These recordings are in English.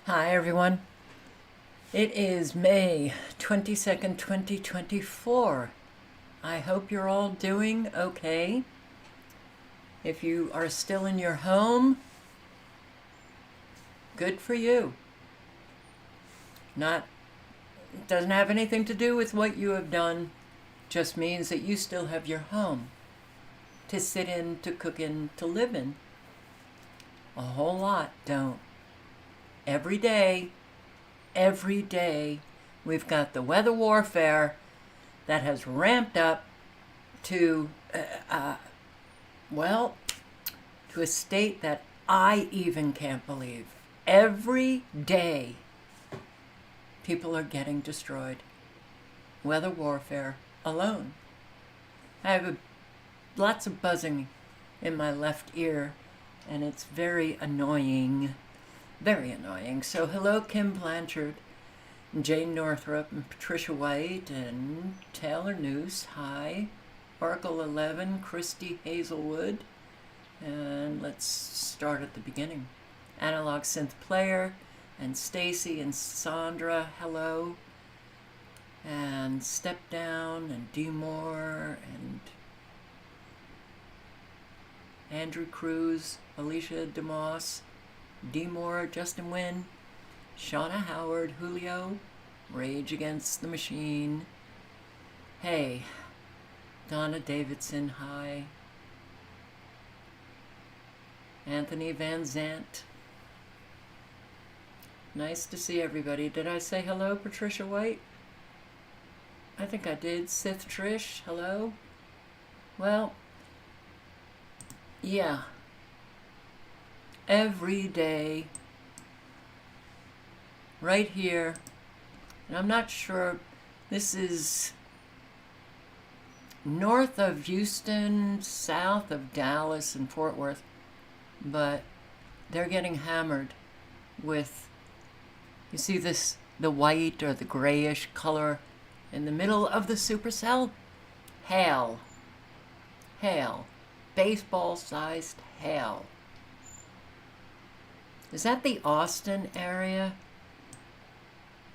Hi, everyone. It is May 22nd, 2024. I hope you're all doing okay. If you are still in your home, good for you. Not doesn't have anything to do with what you have done, just means that you still have your home to sit in, to cook in, to live in. A whole lot don't. Every day, we've got the weather warfare that has ramped up to, well, to a state that I even can't believe. Every day, people are getting destroyed. Weather warfare alone. I have lots of buzzing in my left ear, and it's very annoying. Very annoying. So hello, Kim Blanchard, and Jane Northrup, and Patricia White, and Taylor Noose. Hi. Oracle 11, Christy Hazelwood. And let's start at the beginning. Analog Synth Player, and Stacy and Sandra, hello. And Step Down, and D Moore, and Andrew Cruz, Alicia DeMoss, D Moore, Justin Wynn, Shauna Howard, Julio, Rage Against the Machine. Hey, Donna Davidson, hi. Anthony Van Zant. Nice to see everybody. Did I say hello, Patricia White? I think I did. Sith Trish, hello. Well, yeah. Every day, right here, and I'm not sure, this is north of Houston, south of Dallas and Fort Worth, but they're getting hammered with, you see this, the white or the grayish color in the middle of the supercell? Hail. Hail. Baseball-sized hail. Is that the Austin area?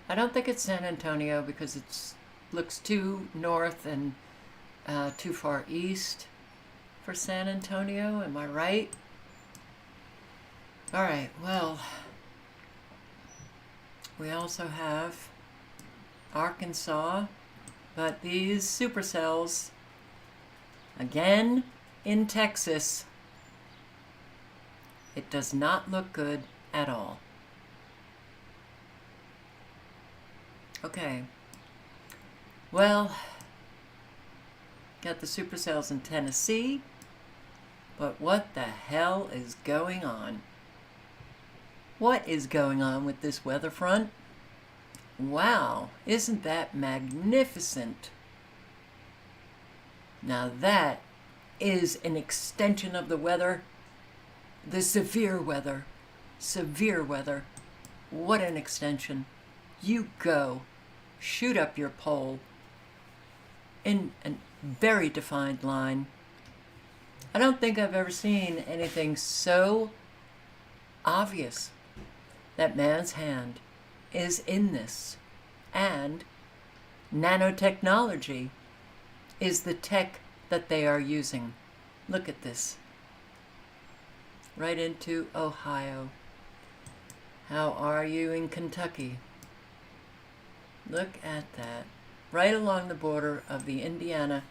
I don't think it's San Antonio because it looks too north and too far east for San Antonio. Am I right? All right, well, we also have Arkansas, but these supercells, again in Texas, it does not look good at all. Okay. Well, got the supercells in Tennessee, but what the hell is going on? What is going on with this weather front? Wow, isn't that magnificent? Now that is an extension of the weather. The severe weather. Severe weather. What an extension. You go. Shoot up your pole in a very defined line. I don't think I've ever seen anything so obvious that man's hand is in this. And nanotechnology is the tech that they are using. Look at this. Right into Ohio. How are you in Kentucky? Look at that. Right along the border of the Indiana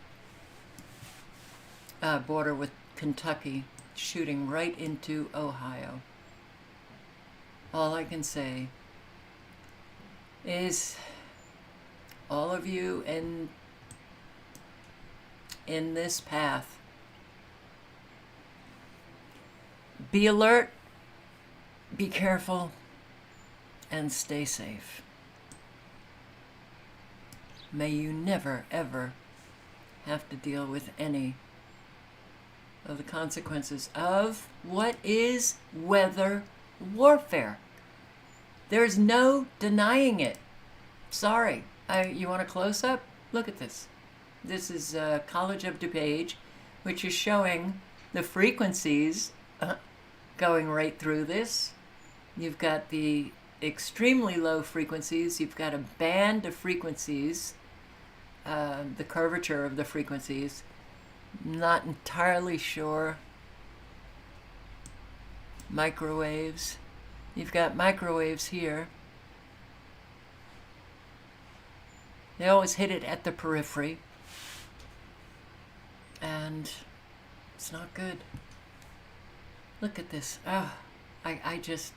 border with Kentucky, shooting right into Ohio. All I can say is all of you in this path, be alert, be careful, and stay safe. May you never, ever have to deal with any of the consequences of what is weather warfare. There's no denying it. Sorry. You want a close-up? Look at this. This is College of DuPage, which is showing the frequencies going right through this. You've got the extremely low frequencies. You've got a band of frequencies, the curvature of the frequencies. Not entirely sure. Microwaves. You've got microwaves here. They always hit it at the periphery. And it's not good. Look at this. I just...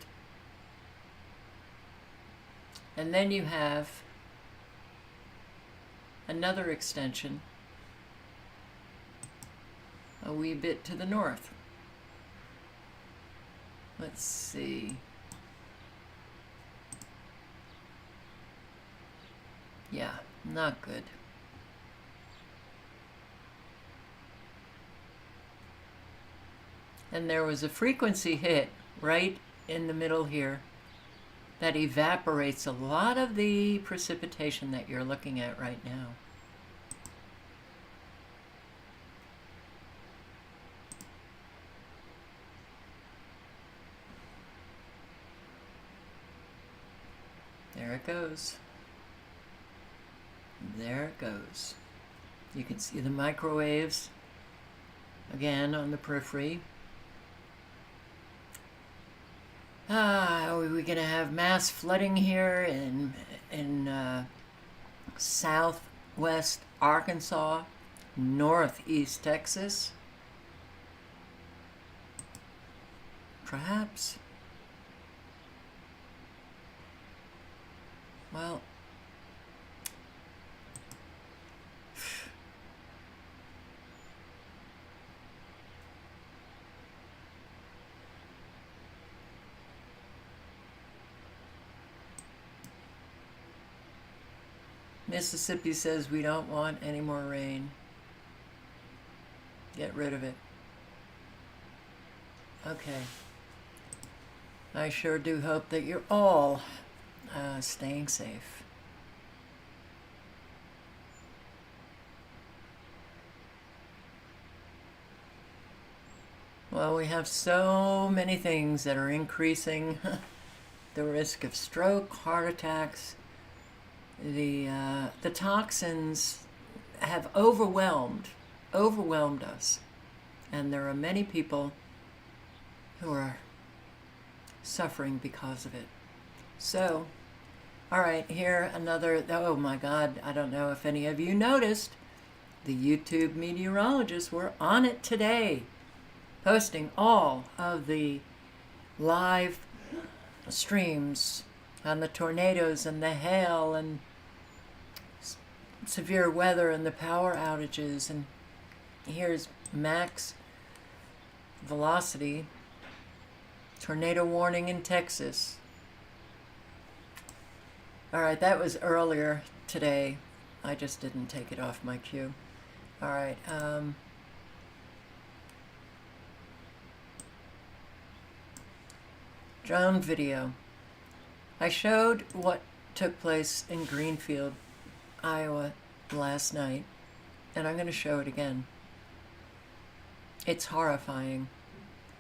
And then you have another extension a wee bit to the north. Let's see. Yeah, not good. And there was a frequency hit right in the middle here that evaporates a lot of the precipitation that you're looking at right now. There it goes. There it goes. You can see the microwaves again on the periphery. Are we going to have mass flooding here in southwest Arkansas, northeast Texas? Perhaps. Well, Mississippi says we don't want any more rain. Get rid of it. Okay. I sure do hope that you're all staying safe. Well, we have so many things that are increasing the risk of stroke, heart attacks. The toxins have overwhelmed us, and there are many people who are suffering because of it. So, all right, here another, oh my God, I don't know if any of you noticed, the YouTube meteorologists were on it today, posting all of the live streams on the tornadoes and the hail and severe weather and the power outages. And here's max velocity, tornado warning in Texas. All right, that was earlier today. I just didn't take it off my queue. All right. Drone video. I showed what took place in Greenfield, Iowa last night, and I'm going to show it again. It's horrifying.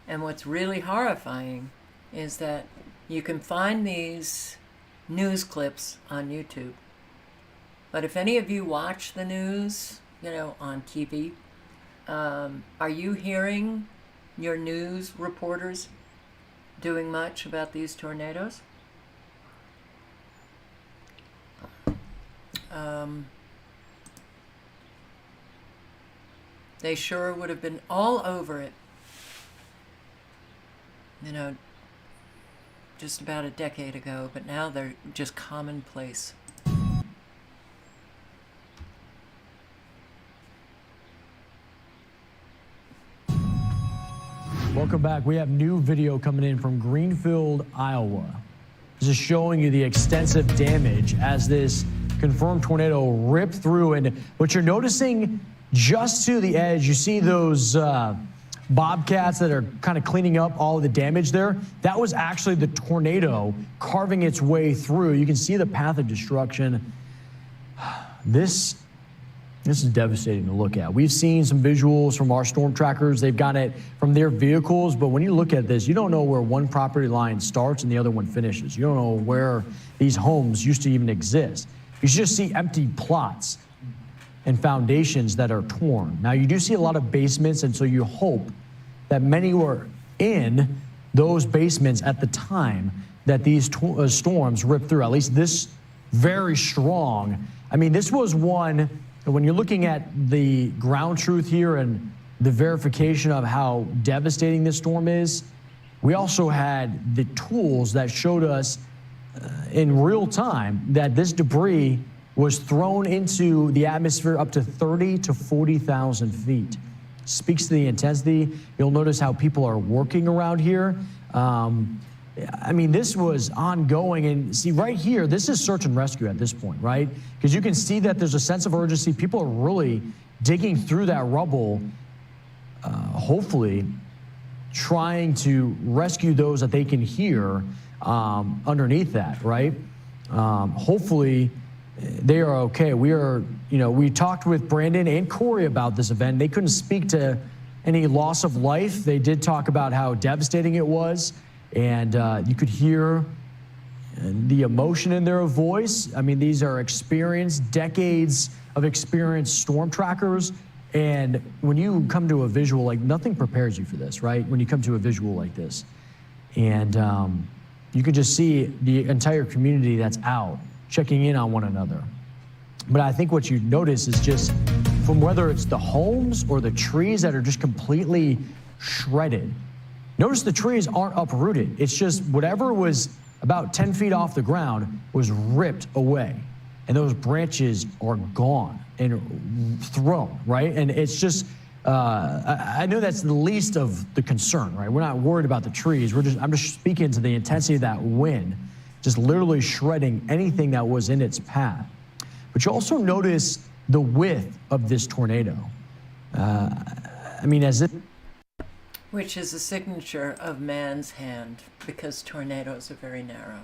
And what's really horrifying is that you can find these news clips on YouTube. But if any of you watch the news, on TV, are you hearing your news reporters doing much about these tornadoes? They sure would have been all over it, just about a decade ago, but now they're just commonplace. Welcome back. We have new video coming in from Greenfield, Iowa. This is showing you the extensive damage as this confirmed tornado ripped through. And what you're noticing just to the edge, you see those bobcats that are kind of cleaning up all of the damage there. That was actually the tornado carving its way through. You can see the path of destruction. This This is devastating to look at. We've seen some visuals from our storm trackers. They've got it from their vehicles, but when you look at this, you don't know where one property line starts and the other one finishes. You don't know where these homes used to even exist. You just see empty plots and foundations that are torn. Now, you do see a lot of basements, and so you hope that many were in those basements at the time that these storms ripped through, at least this very strong. I mean, this was one, when you're looking at the ground truth here and the verification of how devastating this storm is, we also had the tools that showed us in real time that this debris was thrown into the atmosphere up to 30 to 40,000 feet. Speaks to the intensity. You'll notice how people are working around here. I mean, this was ongoing. And see, right here, this is search and rescue at this point, right? Because you can see that there's a sense of urgency. People are really digging through that rubble, hopefully trying to rescue those that they can hear underneath that, right? Hopefully they are okay. We talked with Brandon and Corey about this event. They couldn't speak to any loss of life. They did talk about how devastating it was, and you could hear the emotion in their voice. I mean, these are experienced, decades of experienced storm trackers, and when you come to a visual, like, nothing prepares you for this, right? When you come to a visual like this, and you can just see the entire community that's out checking in on one another. But I think what you notice is just from whether it's the homes or the trees that are just completely shredded. Notice the trees aren't uprooted. It's just whatever was about 10 feet off the ground was ripped away. And those branches are gone and thrown, right? And it's just, I know that's the least of the concern, right? We're not worried about the trees. I'm just speaking to the intensity of that wind, just literally shredding anything that was in its path. But you also notice the width of this tornado. I mean, which is a signature of man's hand, because tornadoes are very narrow.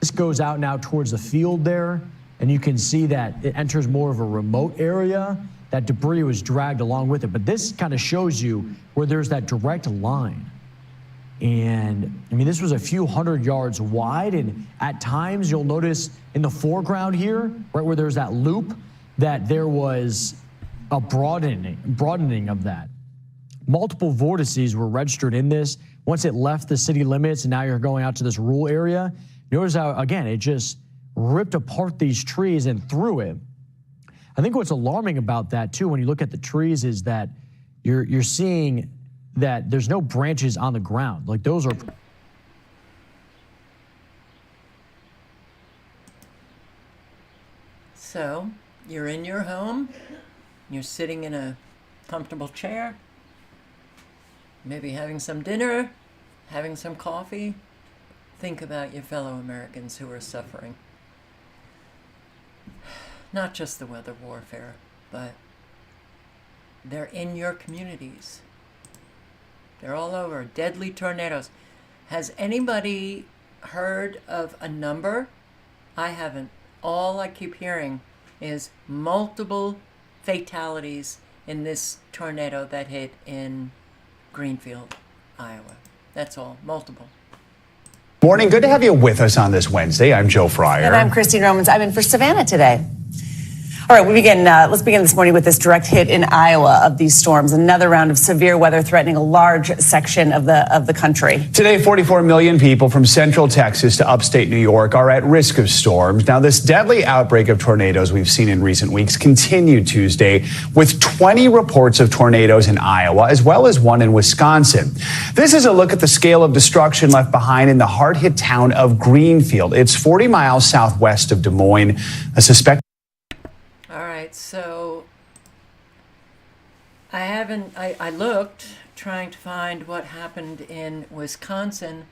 This goes out now towards the field there, and you can see that it enters more of a remote area. That debris was dragged along with it. But this kind of shows you where there's that direct line. And I mean, this was a few hundred yards wide, and at times you'll notice in the foreground here, right where there's that loop, that there was a broadening of that. Multiple vortices were registered in this. Once it left the city limits and now you're going out to this rural area, notice how, again, it just ripped apart these trees and through it. I think what's alarming about that too, when you look at the trees, is that you're seeing that there's no branches on the ground. Like, those are... So, you're in your home, you're sitting in a comfortable chair, maybe having some dinner, having some coffee. Think about your fellow Americans who are suffering. Not just the weather warfare, but they're in your communities. They're all over. Deadly tornadoes. Has anybody heard of a number? I haven't. All I keep hearing is multiple fatalities in this tornado that hit in Greenfield, Iowa. That's all. Multiple. Morning. Good to have you with us on this Wednesday. I'm Joe Fryer. And I'm Christine Romans. I'm in for Savannah today. All right, let's begin this morning with this direct hit in Iowa of these storms. Another round of severe weather threatening a large section of the country. Today, 44 million people from central Texas to upstate New York are at risk of storms. Now, this deadly outbreak of tornadoes we've seen in recent weeks continued Tuesday with 20 reports of tornadoes in Iowa, as well as one in Wisconsin. This is a look at the scale of destruction left behind in the hard-hit town of Greenfield. It's 40 miles southwest of Des Moines. A suspected... So I looked trying to find what happened in Wisconsin.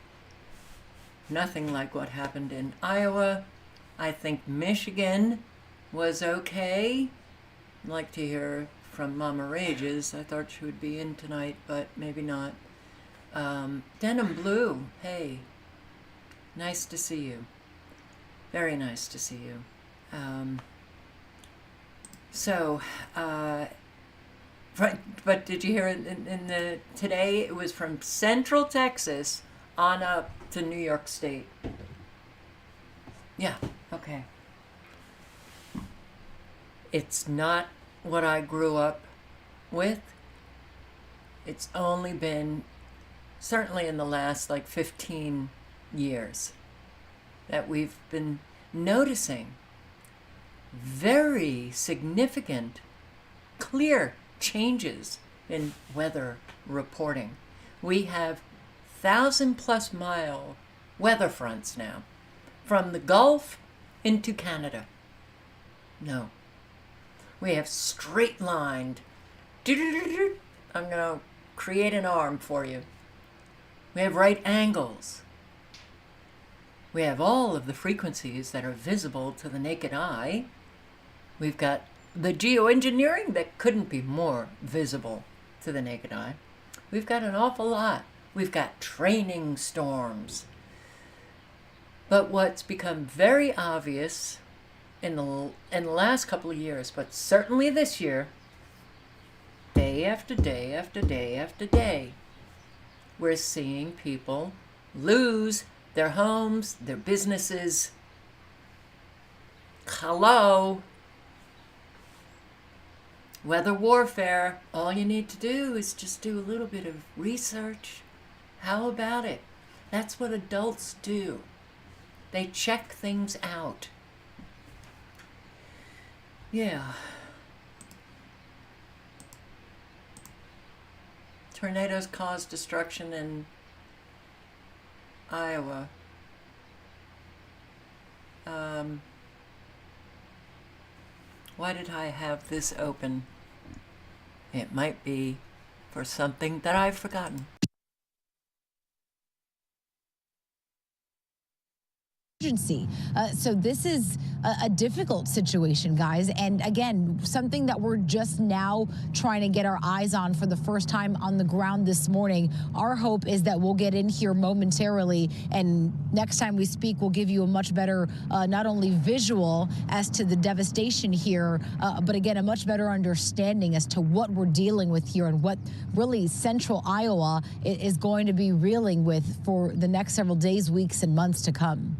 Nothing like what happened in Iowa. I think Michigan was okay. I'd like to hear from Mama Rages. I thought she would be in tonight, but maybe not. Denim Blue, hey, nice to see you. Very nice to see you. So, but did you hear in the today? It was from Central Texas on up to New York State. Yeah. Okay. It's not what I grew up with. It's only been certainly in the last like 15 years that we've been noticing very significant, clear changes in weather reporting. We have 1,000+ mile weather fronts now from the Gulf into Canada. No. We have straight lined. I'm going to create an arm for you. We have right angles. We have all of the frequencies that are visible to the naked eye. We've got the geoengineering that couldn't be more visible to the naked eye. We've got an awful lot. We've got training storms. But what's become very obvious in the last couple of years, but certainly this year, day after day after day after day, we're seeing people lose their homes, their businesses. Hello. Weather warfare. All you need to do is just do a little bit of research. How about it? That's what adults do. They check things out. Yeah. Tornadoes cause destruction in Iowa. Why did I have this open? It might be for something that I've forgotten. So this is a difficult situation, guys. And again, something that we're just now trying to get our eyes on for the first time on the ground this morning. Our hope is that we'll get in here momentarily, and next time we speak, we'll give you a much better, not only visual as to the devastation here, but again, a much better understanding as to what we're dealing with here and what really central Iowa is going to be reeling with for the next several days, weeks, and months to come.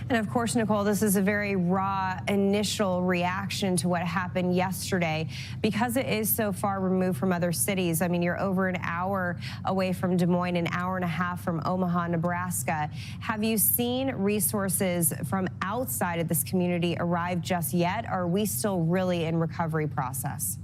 And of course, Nicole, this is a very raw initial reaction to what happened yesterday because it is so far removed from other cities. I mean, you're over an hour away from Des Moines, an hour and a half from Omaha, Nebraska. Have you seen resources from outside of this community arrive just yet? Or are we still really in recovery process?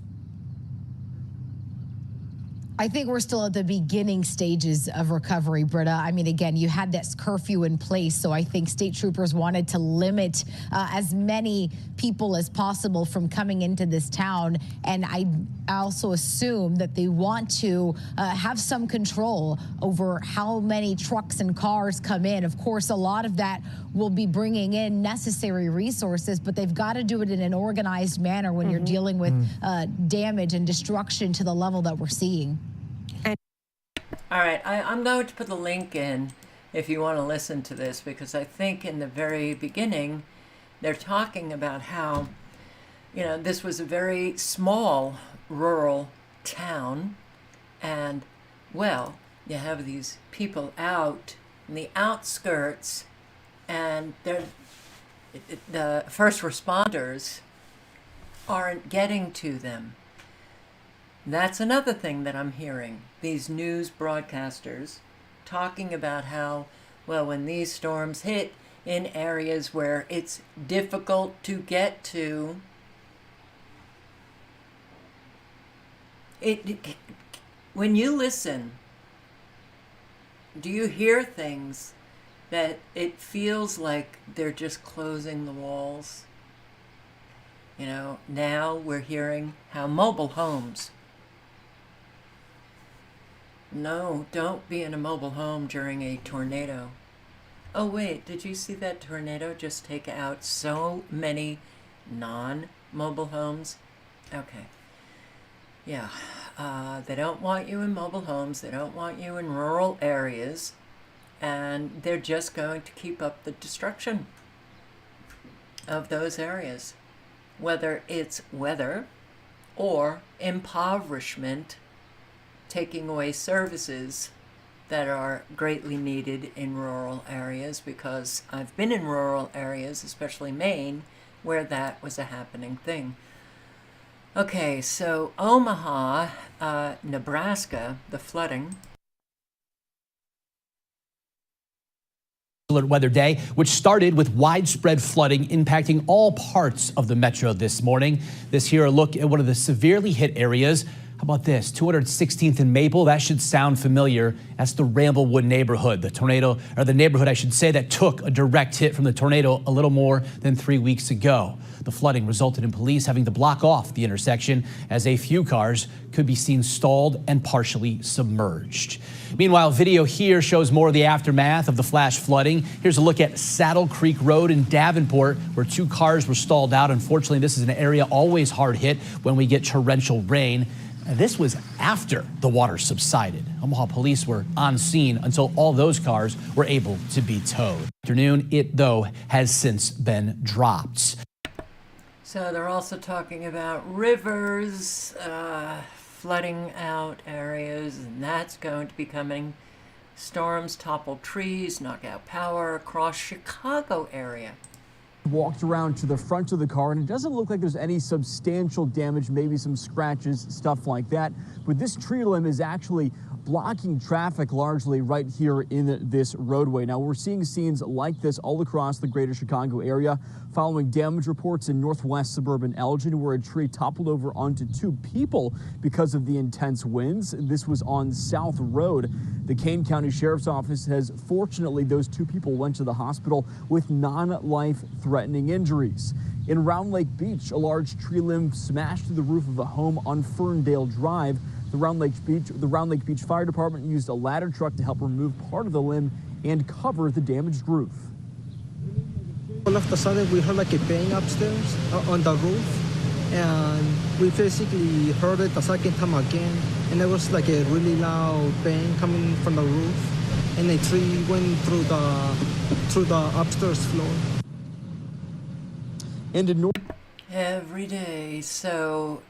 I think we're still at the beginning stages of recovery, Britta. I mean, again, you had this curfew in place, so I think state troopers wanted to limit as many people as possible from coming into this town. And I also assume that they want to have some control over how many trucks and cars come in. Of course, a lot of that will be bringing in necessary resources, but they've got to do it in an organized manner when you're dealing with damage and destruction to the level that we're seeing. All right, I'm going to put the link in if you want to listen to this, because I think in the very beginning, they're talking about how, you know, this was a very small rural town, and, well, you have these people out in the outskirts, and the first responders aren't getting to them. That's another thing that I'm hearing. These news broadcasters talking about how, well, when these storms hit in areas where it's difficult to get to, when you listen, do you hear things that it feels like they're just closing the walls? You know, now we're hearing how mobile homes. No, don't be in a mobile home during a tornado. Oh wait, did you see that tornado just take out so many non-mobile homes? Okay. Yeah, they don't want you in mobile homes. They don't want you in rural areas. And they're just going to keep up the destruction of those areas. whether it's weather or impoverishment, taking away services that are greatly needed in rural areas, because I've been in rural areas, especially Maine, where that was a happening thing. Okay, so Omaha, Nebraska, the flooding. Weather day, which started with widespread flooding impacting all parts of the metro this morning. This here a look at one of the severely hit areas. How about this? 216th and Maple. That should sound familiar. That's the Ramblewood neighborhood. The tornado, or the neighborhood, I should say, that took a direct hit from the tornado a little more than 3 weeks ago. The flooding resulted in police having to block off the intersection as a few cars could be seen stalled and partially submerged. Meanwhile, video here shows more of the aftermath of the flash flooding. Here's a look at Saddle Creek Road in Davenport, where 2 cars were stalled out. Unfortunately, this is an area always hard hit when we get torrential rain. This was after the water subsided. Omaha police were on scene until all those cars were able to be towed. Afternoon, it, though, has since been dropped. So they're also talking about rivers, flooding out areas, and that's going to be coming. Storms topple trees, knock out power across Chicago area. Walked around to the front of the car, and it doesn't look like there's any substantial damage, maybe some scratches, stuff like that. But this tree limb is actually blocking traffic largely right here in this roadway. Now, we're seeing scenes like this all across the greater Chicago area following damage reports in northwest suburban Elgin, where a tree toppled over onto 2 people because of the intense winds. This was on South Road. The Kane County Sheriff's Office says fortunately those 2 people went to the hospital with non-life-threatening injuries. In Round Lake Beach, a large tree limb smashed through the roof of a home on Ferndale Drive. The Round Lake Beach Fire Department used a ladder truck to help remove part of the limb and cover the damaged roof. All of a sudden, we heard like a bang upstairs on the roof, and we basically heard it the second time again, and there was like a really loud bang coming from the roof, and a tree went through the upstairs floor. And in Every day. So,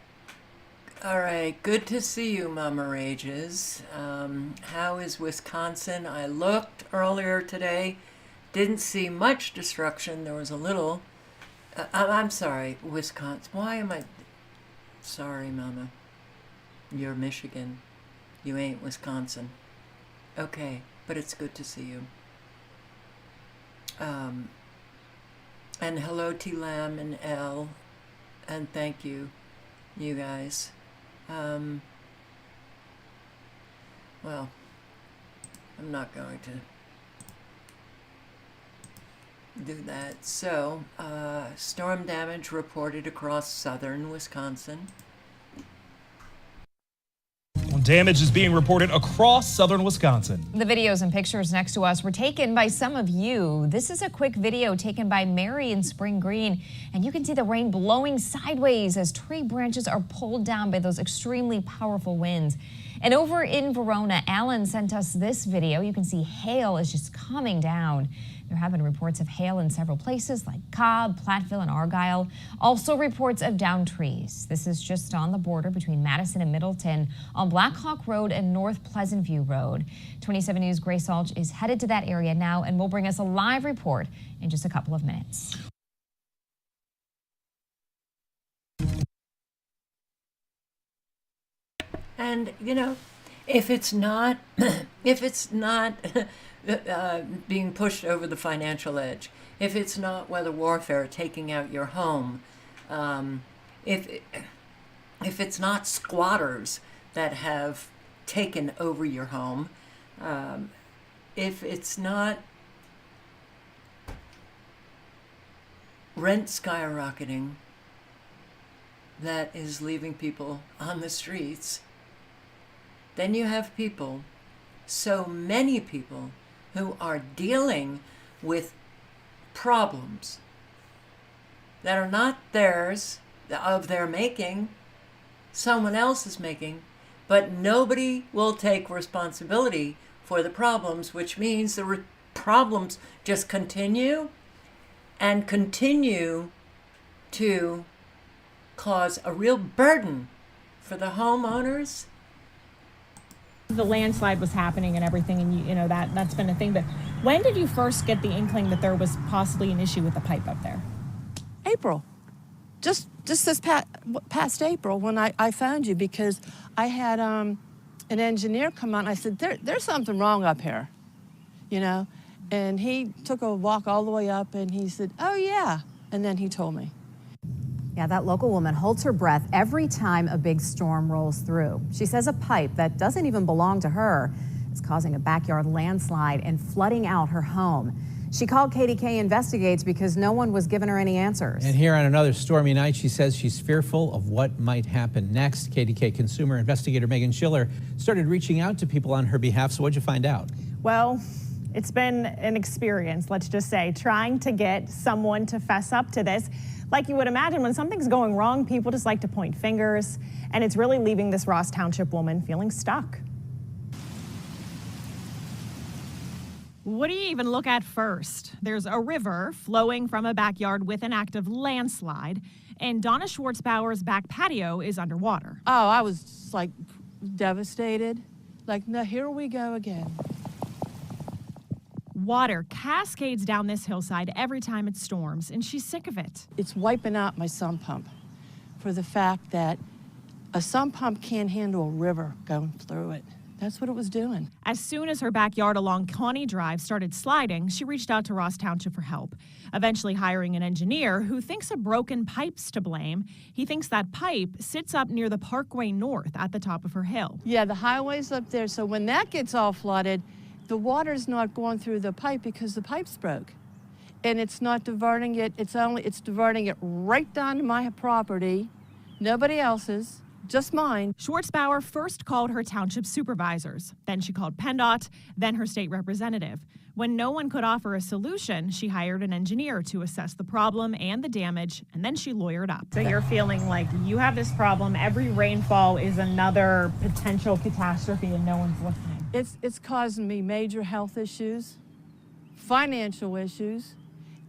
all right, good to see you, Mama Rages. How is Wisconsin? I looked earlier today, didn't see much destruction. There was a little. I'm sorry, Wisconsin. Why am I? Sorry, Mama. You're Michigan. You ain't Wisconsin. Okay, but it's good to see you. And hello, T. Lamb and L. And thank you, you guys. Well, I'm not going to do that. So, storm damage reported across southern Wisconsin. Damage is being reported across southern Wisconsin. The videos and pictures next to us were taken by some of you. This is a quick video taken by Mary in Spring Green, and you can see the rain blowing sideways as tree branches are pulled down by those extremely powerful winds. And over in Verona, Alan sent us this video. You can see hail is just coming down. There have been reports of hail in several places like Cobb, Platteville, and Argyle. Also reports of downed trees. This is just on the border between Madison and Middleton on Black Hawk Road and North Pleasant View Road. 27 News' Grace Alge is headed to that area now and will bring us a live report in just a couple of minutes. And, you know, if it's not, being pushed over the financial edge, if it's not weather warfare taking out your home, if it's not squatters that have taken over your home, if it's not rent skyrocketing that is leaving people on the streets, then you have people, so many people, who are dealing with problems that are not theirs, of their making, someone else is making, but nobody will take responsibility for the problems, which means the problems just continue and continue to cause a real burden for the homeowners. The landslide was happening and everything, and you know that's been a thing. But when did you first get the inkling that there was possibly an issue with the pipe up there? April. Just this past April when I found you, because I had an engineer come out and I said, there's something wrong up here, you know? And he took a walk all the way up and he said, oh yeah. And then he told me. Yeah, that local woman holds her breath every time a big storm rolls through. She says a pipe that doesn't even belong to her is causing a backyard landslide and flooding out her home. She called KDK Investigates because no one was giving her any answers. And here on another stormy night, she says she's fearful of what might happen next. KDK consumer investigator Megan Schiller started reaching out to people on her behalf. So what'd you find out? Well, it's been an experience, let's just say, trying to get someone to fess up to this. Like you would imagine, when something's going wrong, people just like to point fingers, and it's really leaving this Ross Township woman feeling stuck. What do you even look at first? There's a river flowing from a backyard with an active landslide, and Donna Schwartzbauer's back patio is underwater. Oh, I was like devastated. Like, no, here we go again. Water cascades down this hillside every time it storms, and she's sick of it. It's wiping out my sump pump for the fact that a sump pump can't handle a river going through it. That's what it was doing. As soon as her backyard along Connie Drive started sliding, she reached out to Ross Township for help, eventually hiring an engineer who thinks a broken pipe's to blame. He thinks that pipe sits up near the Parkway North at the top of her hill. Yeah, the highway's up there, so when that gets all flooded, the water's not going through the pipe because the pipe's broke. And it's not diverting it, it's diverting it right down to my property, nobody else's, just mine. Schwartzbauer first called her township supervisors, then she called PennDOT, then her state representative. When no one could offer a solution, she hired an engineer to assess the problem and the damage, and then she lawyered up. So you're feeling like you have this problem, every rainfall is another potential catastrophe and no one's listening. It's causing me major health issues, financial issues,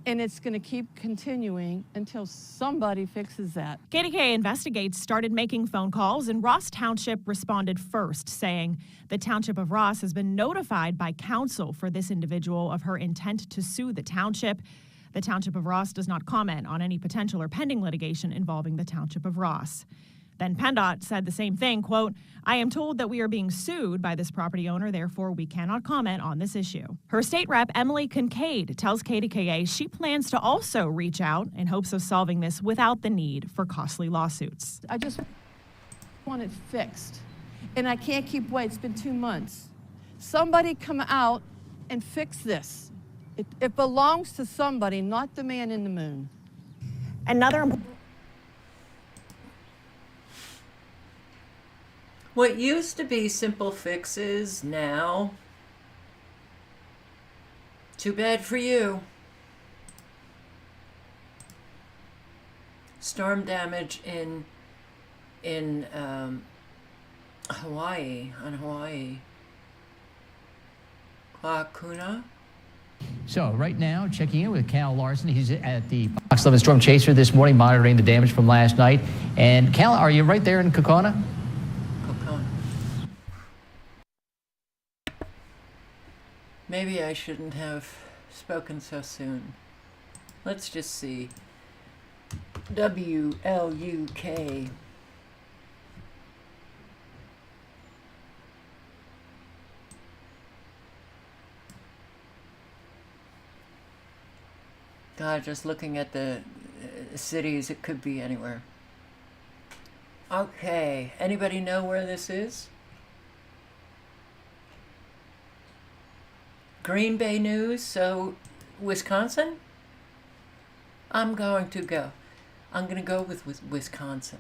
and it's going to keep continuing until somebody fixes that. KDK Investigates started making phone calls, and Ross Township responded first, saying the Township of Ross has been notified by counsel for this individual of her intent to sue the township. The Township of Ross does not comment on any potential or pending litigation involving the Township of Ross. Then PennDOT said the same thing, quote, I am told that we are being sued by this property owner, therefore we cannot comment on this issue. Her state rep, Emily Kincaid, tells KDKA she plans to also reach out in hopes of solving this without the need for costly lawsuits. I just want it fixed, and I can't keep waiting. It's been 2 months. Somebody come out and fix this. It belongs to somebody, not the man in the moon. What used to be simple fixes now, too bad for you. Storm damage in Hawaii, on Hawaii. Kwakuna. So right now, checking in with Cal Larson. He's at the Fox 11 Storm Chaser this morning, monitoring the damage from last night. And Cal, are you right there in Kokona? Maybe I shouldn't have spoken so soon. Let's just see. WLUK. God, just looking at the cities, it could be anywhere. Okay, anybody know where this is? Green Bay News, so Wisconsin? I'm going to go with Wisconsin.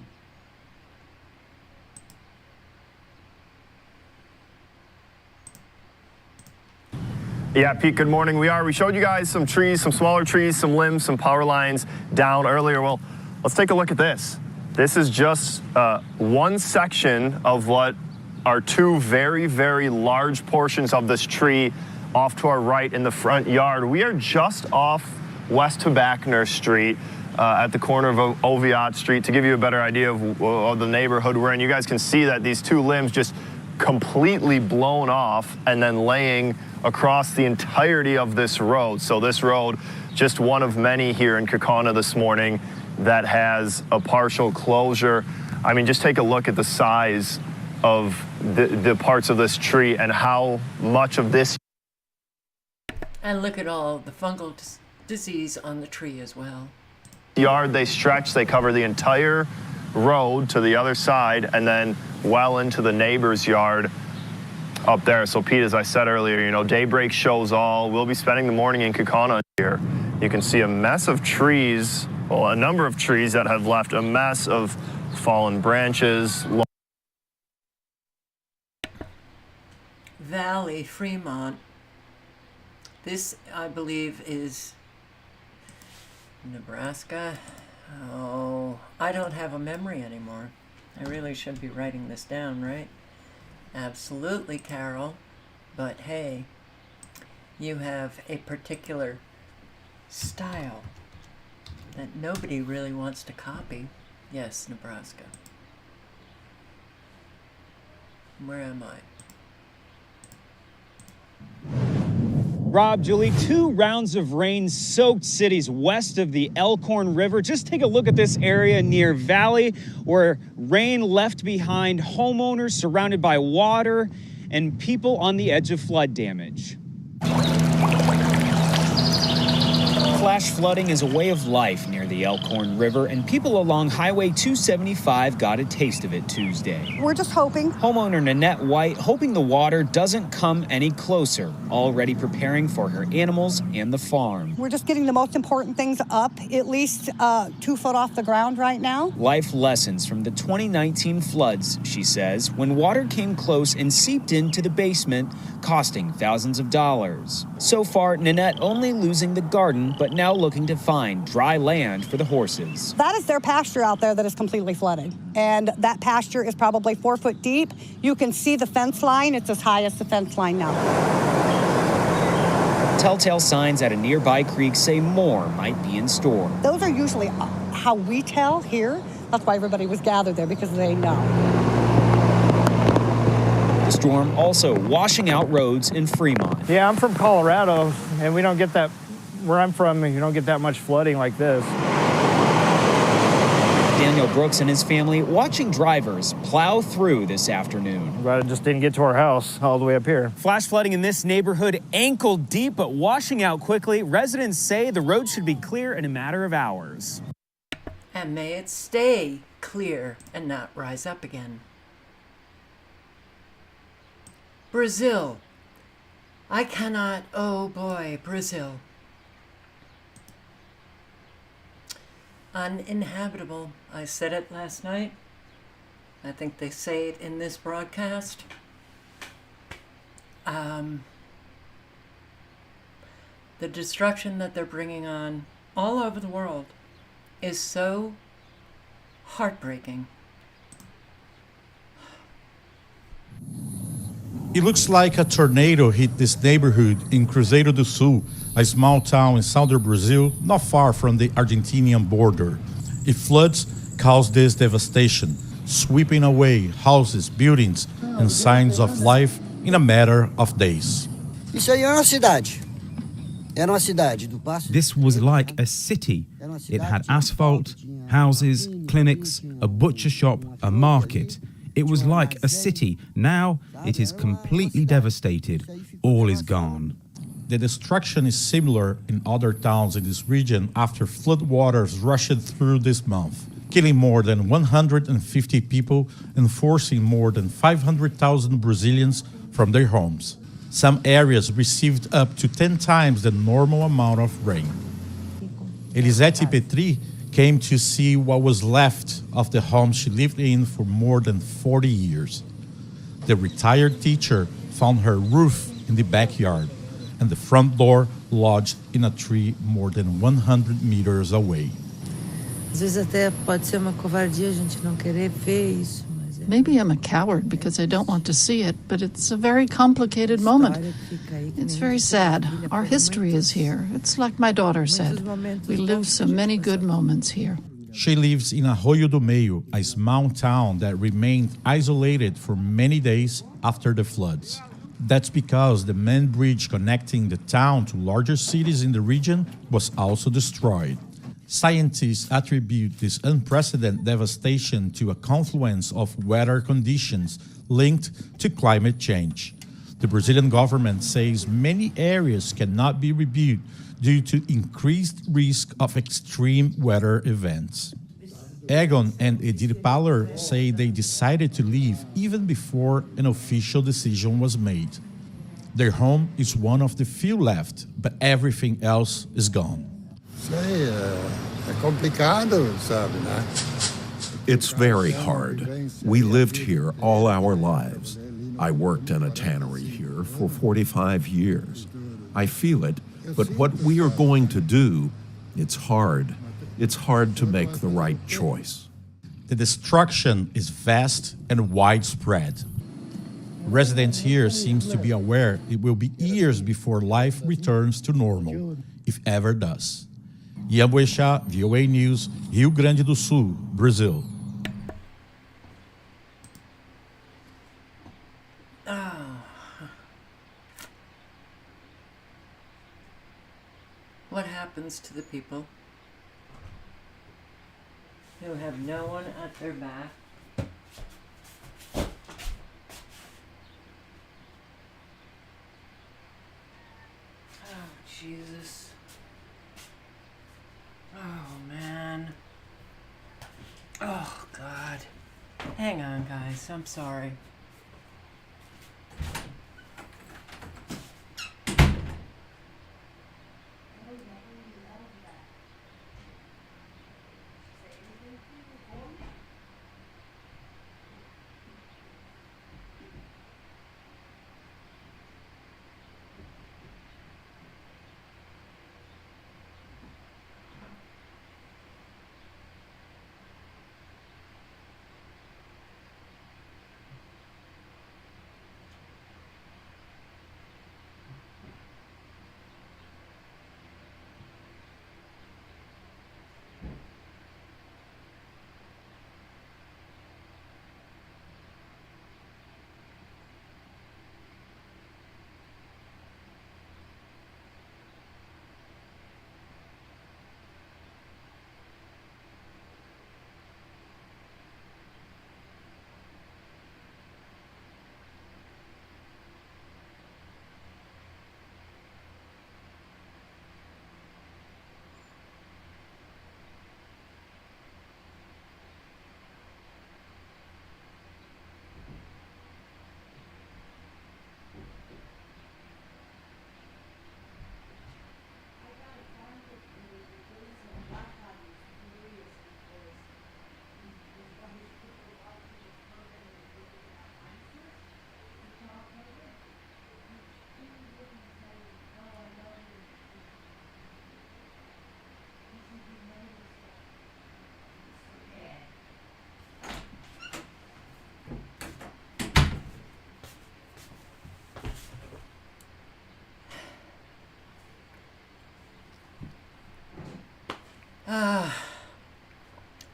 Yeah, Pete, good morning. We showed you guys some trees, some smaller trees, some limbs, some power lines down earlier. Well, let's take a look at this. This is just one section of what are two very, very large portions of this tree off to our right in the front yard. We are just off West Tobacco Street. at the corner of Oviatt Street to give you a better idea of the neighborhood we're in. You guys can see that these two limbs just completely blown off and then laying across the entirety of this road. So this road, just one of many here in Kaukauna this morning that has a partial closure. I mean, just take a look at the size of the parts of this tree and how much of this. And look at all the fungal disease on the tree as well. Yard they stretch, they cover the entire road to the other side and then well into the neighbor's yard up there. So Pete, as I said earlier, you know, daybreak shows all. We'll be spending the morning in Kaukauna here. You can see a mess of trees, well, a number of trees that have left a mess of fallen branches. Valley, Fremont. This, I believe, is Nebraska. Oh, I don't have a memory anymore. I really should be writing this down, right? Absolutely, Carol. But hey, you have a particular style that nobody really wants to copy. Yes, Nebraska. Where am I? Rob, Julie, 2 rounds of rain soaked cities west of the Elkhorn River. Just take a look at this area near Valley, where rain left behind homeowners surrounded by water and people on the edge of flood damage. Flash flooding is a way of life near the Elkhorn River, and people along Highway 275 got a taste of it Tuesday. We're just hoping. Homeowner Nanette White hoping the water doesn't come any closer, already preparing for her animals and the farm. We're just getting the most important things up, at least 2 foot off the ground right now. Life lessons from the 2019 floods, she says, when water came close and seeped into the basement, costing thousands of dollars. So far, Nanette only losing the garden, but now looking to find dry land for the horses. That is their pasture out there that is completely flooded. And that pasture is probably 4 foot deep. You can see the fence line. It's as high as the fence line now. Telltale signs at a nearby creek say more might be in store. Those are usually how we tell here. That's why everybody was gathered there, because they know. The storm also washing out roads in Fremont. Yeah, I'm from Colorado, and we don't get that. Where I'm from, you don't get that much flooding like this. Daniel Brooks and his family watching drivers plow through this afternoon. But it just didn't get to our house all the way up here. Flash flooding in this neighborhood ankle deep, but washing out quickly. Residents say the road should be clear in a matter of hours. And may it stay clear and not rise up again. Brazil. I cannot, oh boy, Brazil. Uninhabitable. I said it last night. I think they say it in this broadcast. The destruction that they're bringing on all over the world is so heartbreaking. It looks like a tornado hit this neighborhood in Cruzeiro do Sul, a small town in southern Brazil, not far from the Argentinian border. It floods caused this devastation, sweeping away houses, buildings, and signs of life in a matter of days. Isso aí é uma cidade. Era uma cidade do Passo. This was like a city. It had asphalt, houses, clinics, a butcher shop, a market. It was like a city. Now it is completely devastated. All is gone. The destruction is similar in other towns in this region after floodwaters rushed through this month, killing more than 150 people and forcing more than 500,000 Brazilians from their homes. Some areas received up to 10 times the normal amount of rain. Elisete Petri came to see what was left of the home she lived in for more than 40 years. The retired teacher found her roof in the backyard and the front door lodged in a tree more than 100 meters away. Às vezes até pode ser uma covardia a gente não querer ver isso, mas é Maybe I'm a coward because I don't want to see it, but it's a very complicated moment. It's very sad. Our history is here. It's like my daughter said. We live so many good moments here. She lives in Arroyo do Meio, a small town that remained isolated for many days after the floods. That's because the main bridge connecting the town to larger cities in the region was also destroyed. Scientists attribute this unprecedented devastation to a confluence of weather conditions linked to climate change. The Brazilian government says many areas cannot be rebuilt due to increased risk of extreme weather events. Egon and Edith Paller say they decided to leave even before an official decision was made. Their home is one of the few left, but everything else is gone. It's very hard. We lived here all our lives. I worked in a tannery here for 45 years. I feel it, but what we are going to do, it's hard. It's hard to make the right choice. The destruction is vast and widespread. Residents here seem to be aware it will be years before life returns to normal, if ever does. Ian Boechat, VOA News, Rio Grande do Sul, Brazil. What happens to the people who have no one at their back? Oh, Jesus. Oh, man. Oh, God. Hang on, guys. I'm sorry.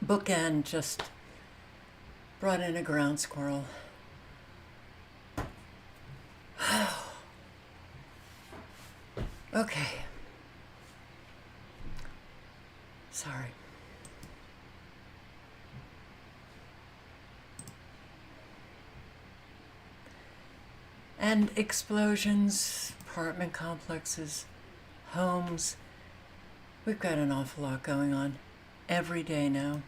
Bookend just brought in a ground squirrel. Okay. Sorry. And explosions, apartment complexes, homes. We've got an awful lot going on every day now.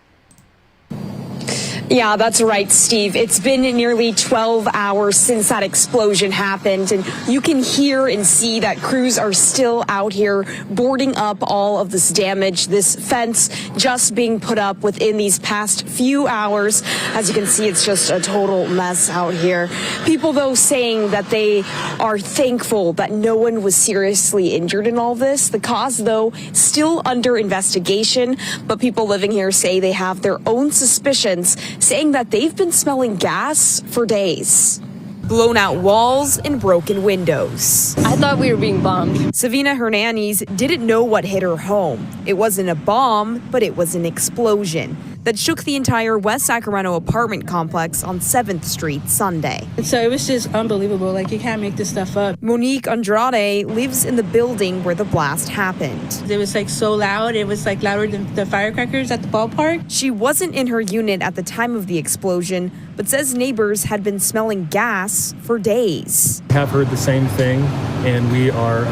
Yeah, that's right, Steve. It's been nearly 12 hours since that explosion happened, and you can hear and see that crews are still out here boarding up all of this damage. This fence just being put up within these past few hours. As you can see, it's just a total mess out here. People, though, saying that they are thankful that no one was seriously injured in all this. The cause, though, still under investigation, but people living here say they have their own suspicions saying that they've been smelling gas for days. Blown out walls and broken windows. I thought we were being bombed. Savina Hernandez didn't know what hit her home. It wasn't a bomb, but it was an explosion that shook the entire West Sacramento apartment complex on 7th Street Sunday. So it was just unbelievable. Like, you can't make this stuff up. Monique Andrade lives in the building where the blast happened. It was like so loud. It was like louder than the firecrackers at the ballpark. She wasn't in her unit at the time of the explosion, but says neighbors had been smelling gas for days. Have heard the same thing, and we are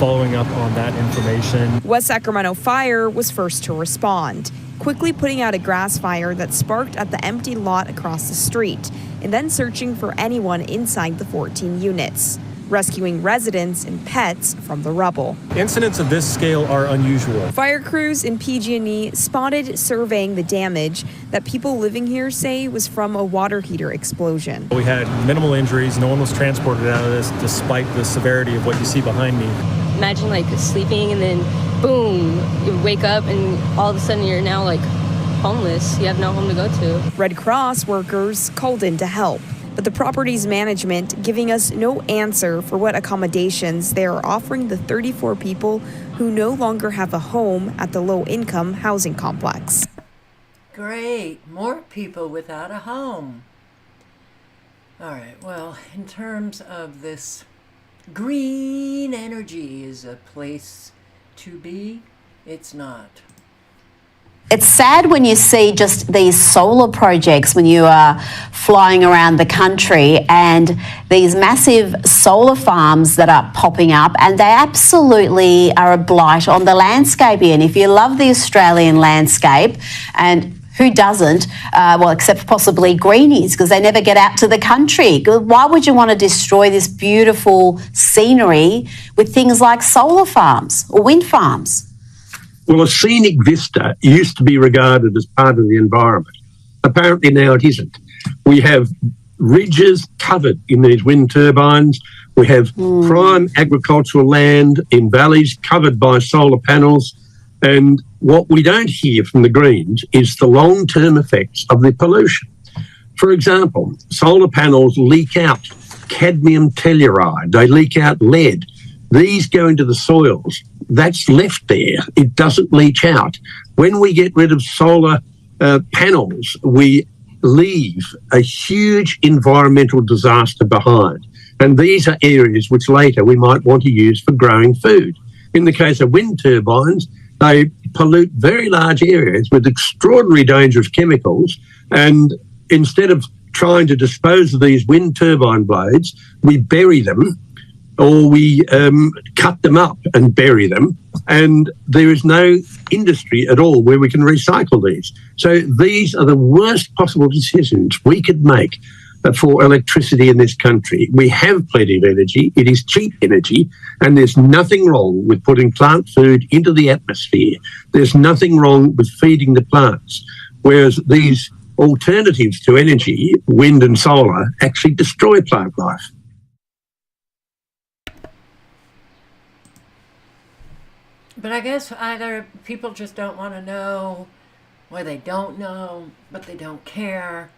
following up on that information. West Sacramento Fire was first to respond, quickly putting out a grass fire that sparked at the empty lot across the street, and then searching for anyone inside the 14 units, rescuing residents and pets from the rubble. Incidents of this scale are unusual. Fire crews in PG&E spotted surveying the damage that people living here say was from a water heater explosion. We had minimal injuries. No one was transported out of this despite the severity of what you see behind me. Imagine like sleeping and then boom, you wake up and all of a sudden you're now like homeless. You have no home to go to. Red Cross workers called in to help, but the property's management giving us no answer for what accommodations they are offering the 34 people who no longer have a home at the low-income housing complex. Great, more people without a home. All right, well, in terms of this, green energy is a place to be. It's not. It's sad when you see just these solar projects when you are flying around the country and these massive solar farms that are popping up, and they absolutely are a blight on the landscape. And if you love the Australian landscape, and who doesn't, well, except possibly greenies, because they never get out to the country. Why would you want to destroy this beautiful scenery with things like solar farms or wind farms? Well, a scenic vista used to be regarded as part of the environment. Apparently now it isn't. We have ridges covered in these wind turbines. We have prime agricultural land in valleys covered by solar panels. And what we don't hear from the Greens is the long-term effects of the pollution. For example, solar panels leak out cadmium telluride. They leak out lead. These go into the soils. That's left there. It doesn't leach out. When we get rid of solar panels, we leave a huge environmental disaster behind. And these are areas which later we might want to use for growing food. In the case of wind turbines, they pollute very large areas with extraordinary dangerous chemicals. And instead of trying to dispose of these wind turbine blades, we bury them, or we cut them up and bury them, and there is no industry at all where we can recycle these. So these are the worst possible decisions we could make for electricity in this country. We have plenty of energy. It is cheap energy, and there's nothing wrong with putting plant food into the atmosphere. There's nothing wrong with feeding the plants, whereas these alternatives to energy, wind and solar, actually destroy plant life. But I guess either people just don't want to know, or they don't know, but they don't care.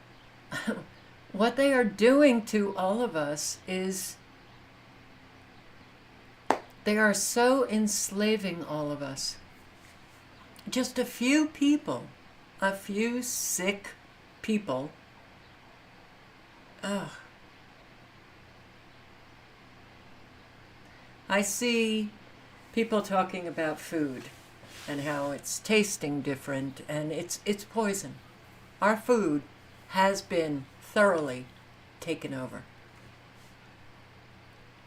What they are doing to all of us is they are so enslaving all of us. Just a few people, a few sick people. Ugh. I see people talking about food and how it's tasting different, and it's poison. Our food has been thoroughly taken over.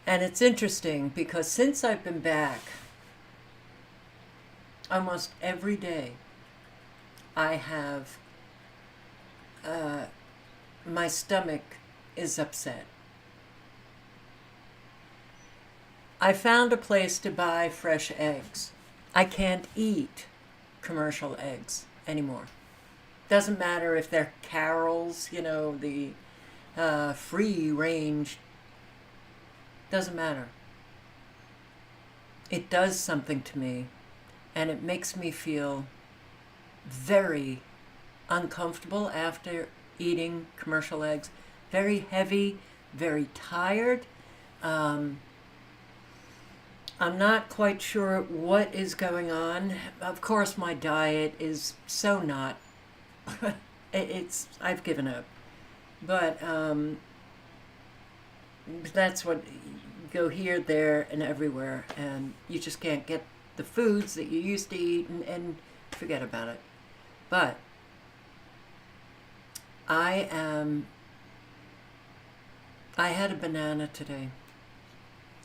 And it's interesting because since I've been back, almost every day I have, my stomach is upset. I found a place to buy fresh eggs. I can't eat commercial eggs anymore. Doesn't matter if they're Carol's, you know, the free range. Doesn't matter. It does something to me, and it makes me feel very uncomfortable after eating commercial eggs. Very heavy, very tired. I'm not quite sure what is going on. Of course, my diet is so not. I've given up. But that's what, go here, there, and everywhere, and you just can't get the foods that you used to eat, and forget about it. But I had a banana today.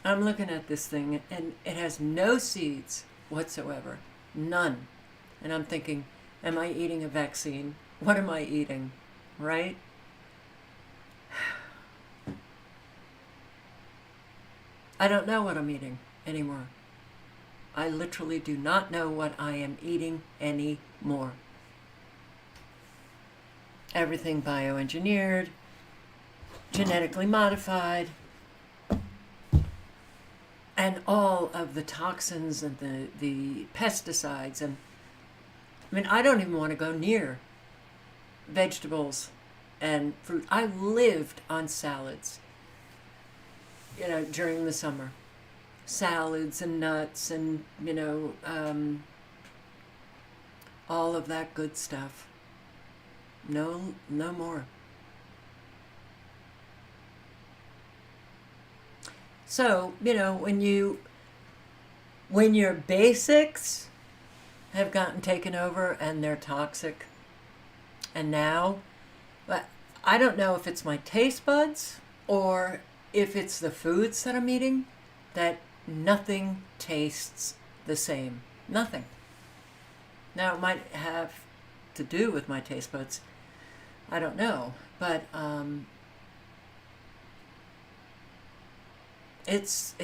I'm looking at this thing, and it has no seeds whatsoever. None. And I'm thinking, am I eating a vaccine? What am I eating? Right? I don't know what I'm eating anymore. I literally do not know what I am eating anymore. Everything bioengineered, genetically modified, and all of the toxins and the pesticides. And I mean, I don't even want to go near vegetables and fruit. I lived on salads, you know, during the summer. Salads and nuts and, you know, all of that good stuff. No more. So, you know, when your basics have gotten taken over and they're toxic, and now, I don't know if it's my taste buds or if it's the foods that I'm eating, that nothing tastes the same. Nothing. Now, it might have to do with my taste buds. I don't know. But it's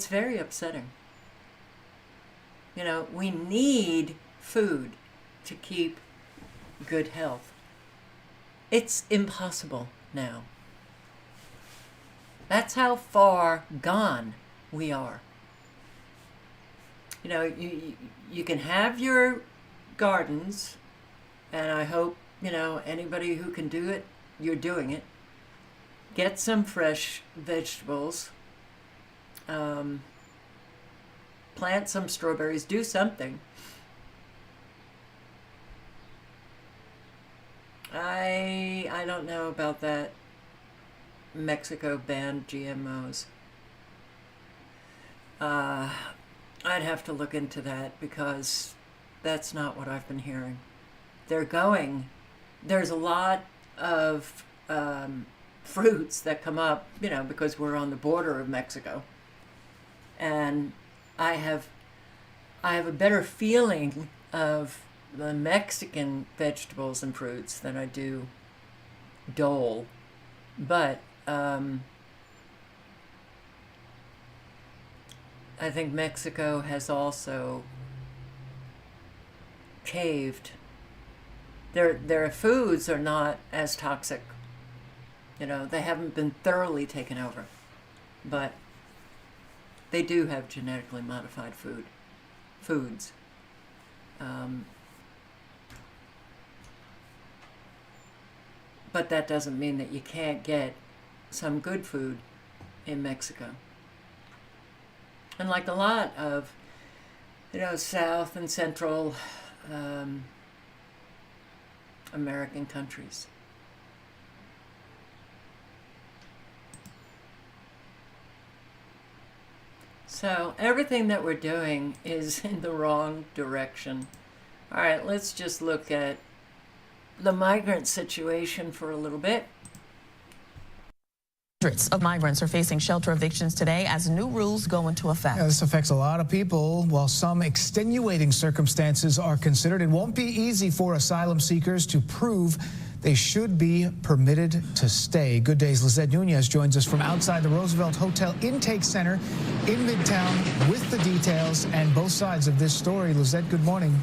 very upsetting. You know, we need food to keep good health. It's impossible now. That's how far gone we are. You know, you can have your gardens, and I hope, you know, anybody who can do it, you're doing it. Get some fresh vegetables. Plant some strawberries. Do something. I don't know about that. Mexico banned GMOs. I'd have to look into that because that's not what I've been hearing. There's a lot of fruits that come up, you know, because we're on the border of Mexico. And I have a better feeling of the Mexican vegetables and fruits than I do Dole. But I think Mexico has also caved. Their foods are not as toxic. You know, they haven't been thoroughly taken over. But they do have genetically modified foods. But that doesn't mean that you can't get some good food in Mexico. And like a lot of, you know, South and Central American countries. So everything that we're doing is in the wrong direction. All right, let's just look at the migrant situation for a little bit. Hundreds of migrants are facing shelter evictions today as new rules go into effect. Yeah, this affects a lot of people. While some extenuating circumstances are considered, it won't be easy for asylum seekers to prove they should be permitted to stay. Good Day's Lizette Nunez joins us from outside the Roosevelt Hotel Intake Center in Midtown with the details and both sides of this story. Lizette, good morning.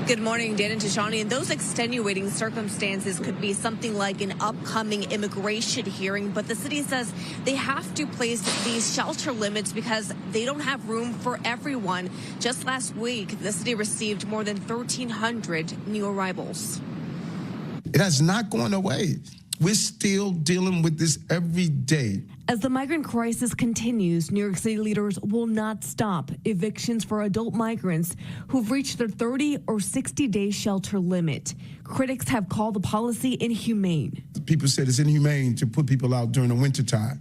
Good morning, Dan and Tashani. And those extenuating circumstances could be something like an upcoming immigration hearing. But the city says they have to place these shelter limits because they don't have room for everyone. Just last week, the city received more than 1,300 new arrivals. It has not gone away. We're still dealing with this every day. As the migrant crisis continues, New York City leaders will not stop evictions for adult migrants who've reached their 30 or 60-day shelter limit. Critics have called the policy inhumane. People said it's inhumane to put people out during the wintertime.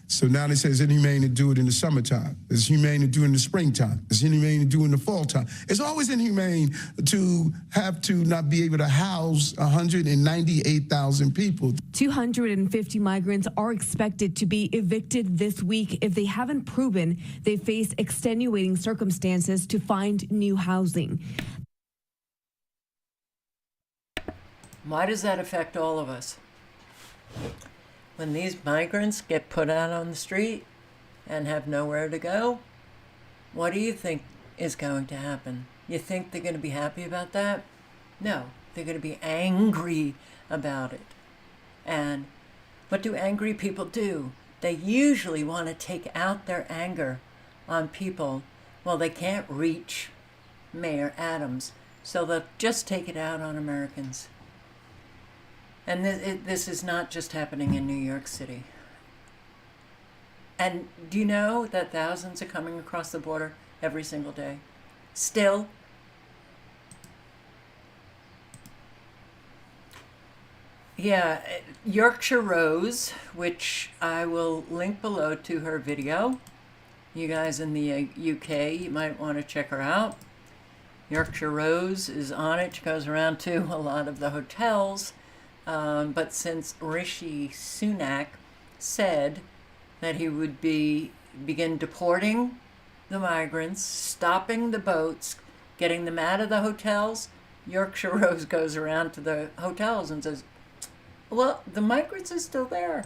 So now they say it's inhumane to do it in the summertime. It's humane to do it in the springtime. It's inhumane to do it in the fall time. It's always inhumane to have to not be able to house 198,000 people. 250 migrants are expected to be evicted this week if they haven't proven they face extenuating circumstances to find new housing. Why does that affect all of us? When these migrants get put out on the street and have nowhere to go, what do you think is going to happen? You think they're going to be happy about that? No, they're going to be angry about it. And what do angry people do? They usually want to take out their anger on people. Well, they can't reach Mayor Adams, so they'll just take it out on Americans. And this is not just happening in New York City. And do you know that thousands are coming across the border every single day? Still. Yeah, Yorkshire Rose, which I will link below to her video. You guys in the UK, you might want to check her out. Yorkshire Rose is on it. She goes around to a lot of the hotels. But since Rishi Sunak said that he would begin deporting the migrants, stopping the boats, getting them out of the hotels, Yorkshire Rose goes around to the hotels and says, well, the migrants are still there.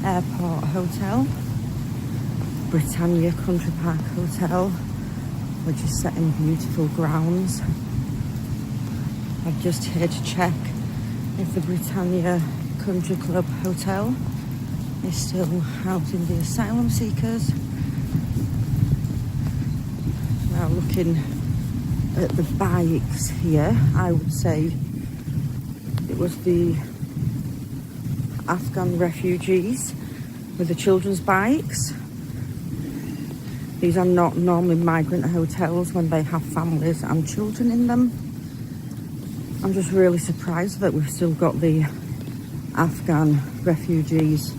Airport Hotel, Britannia Country Park Hotel, which is set in beautiful grounds. I've just here to check if the Britannia Country Club Hotel is still housing the asylum seekers. Now looking at the bikes here, I would say it was the Afghan refugees with the children's bikes. These are not normally migrant hotels when they have families and children in them. I'm just really surprised that we've still got the Afghan refugees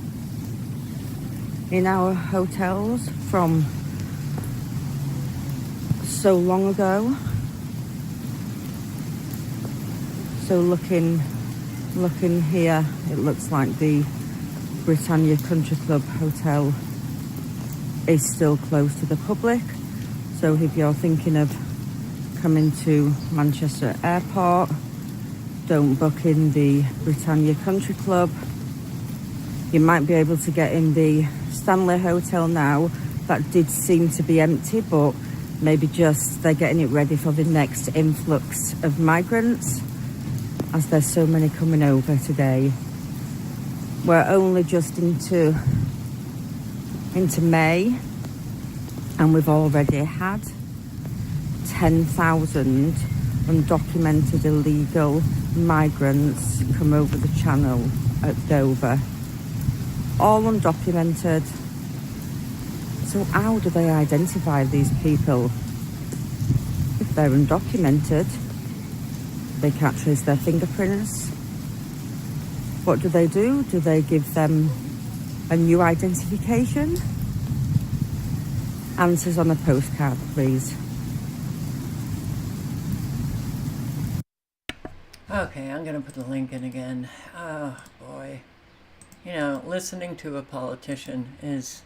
in our hotels from so long ago. So looking here, it looks like the Britannia Country Club Hotel is still closed to the public. So if you're thinking of coming to Manchester Airport, don't book in the Britannia Country Club. You might be able to get in the Stanley Hotel now. That did seem to be empty, but maybe just they're getting it ready for the next influx of migrants, as there's so many coming over today. We're only just into May, and we've already had 10,000 undocumented illegal migrants come over the channel at Dover. All undocumented. So how do they identify these people? If they're undocumented, they can't trace their fingerprints. What do? Do they give them a new identification? Answers on a postcard, please. Okay, I'm going to put the link in again. Oh, boy. You know, listening to a politician is...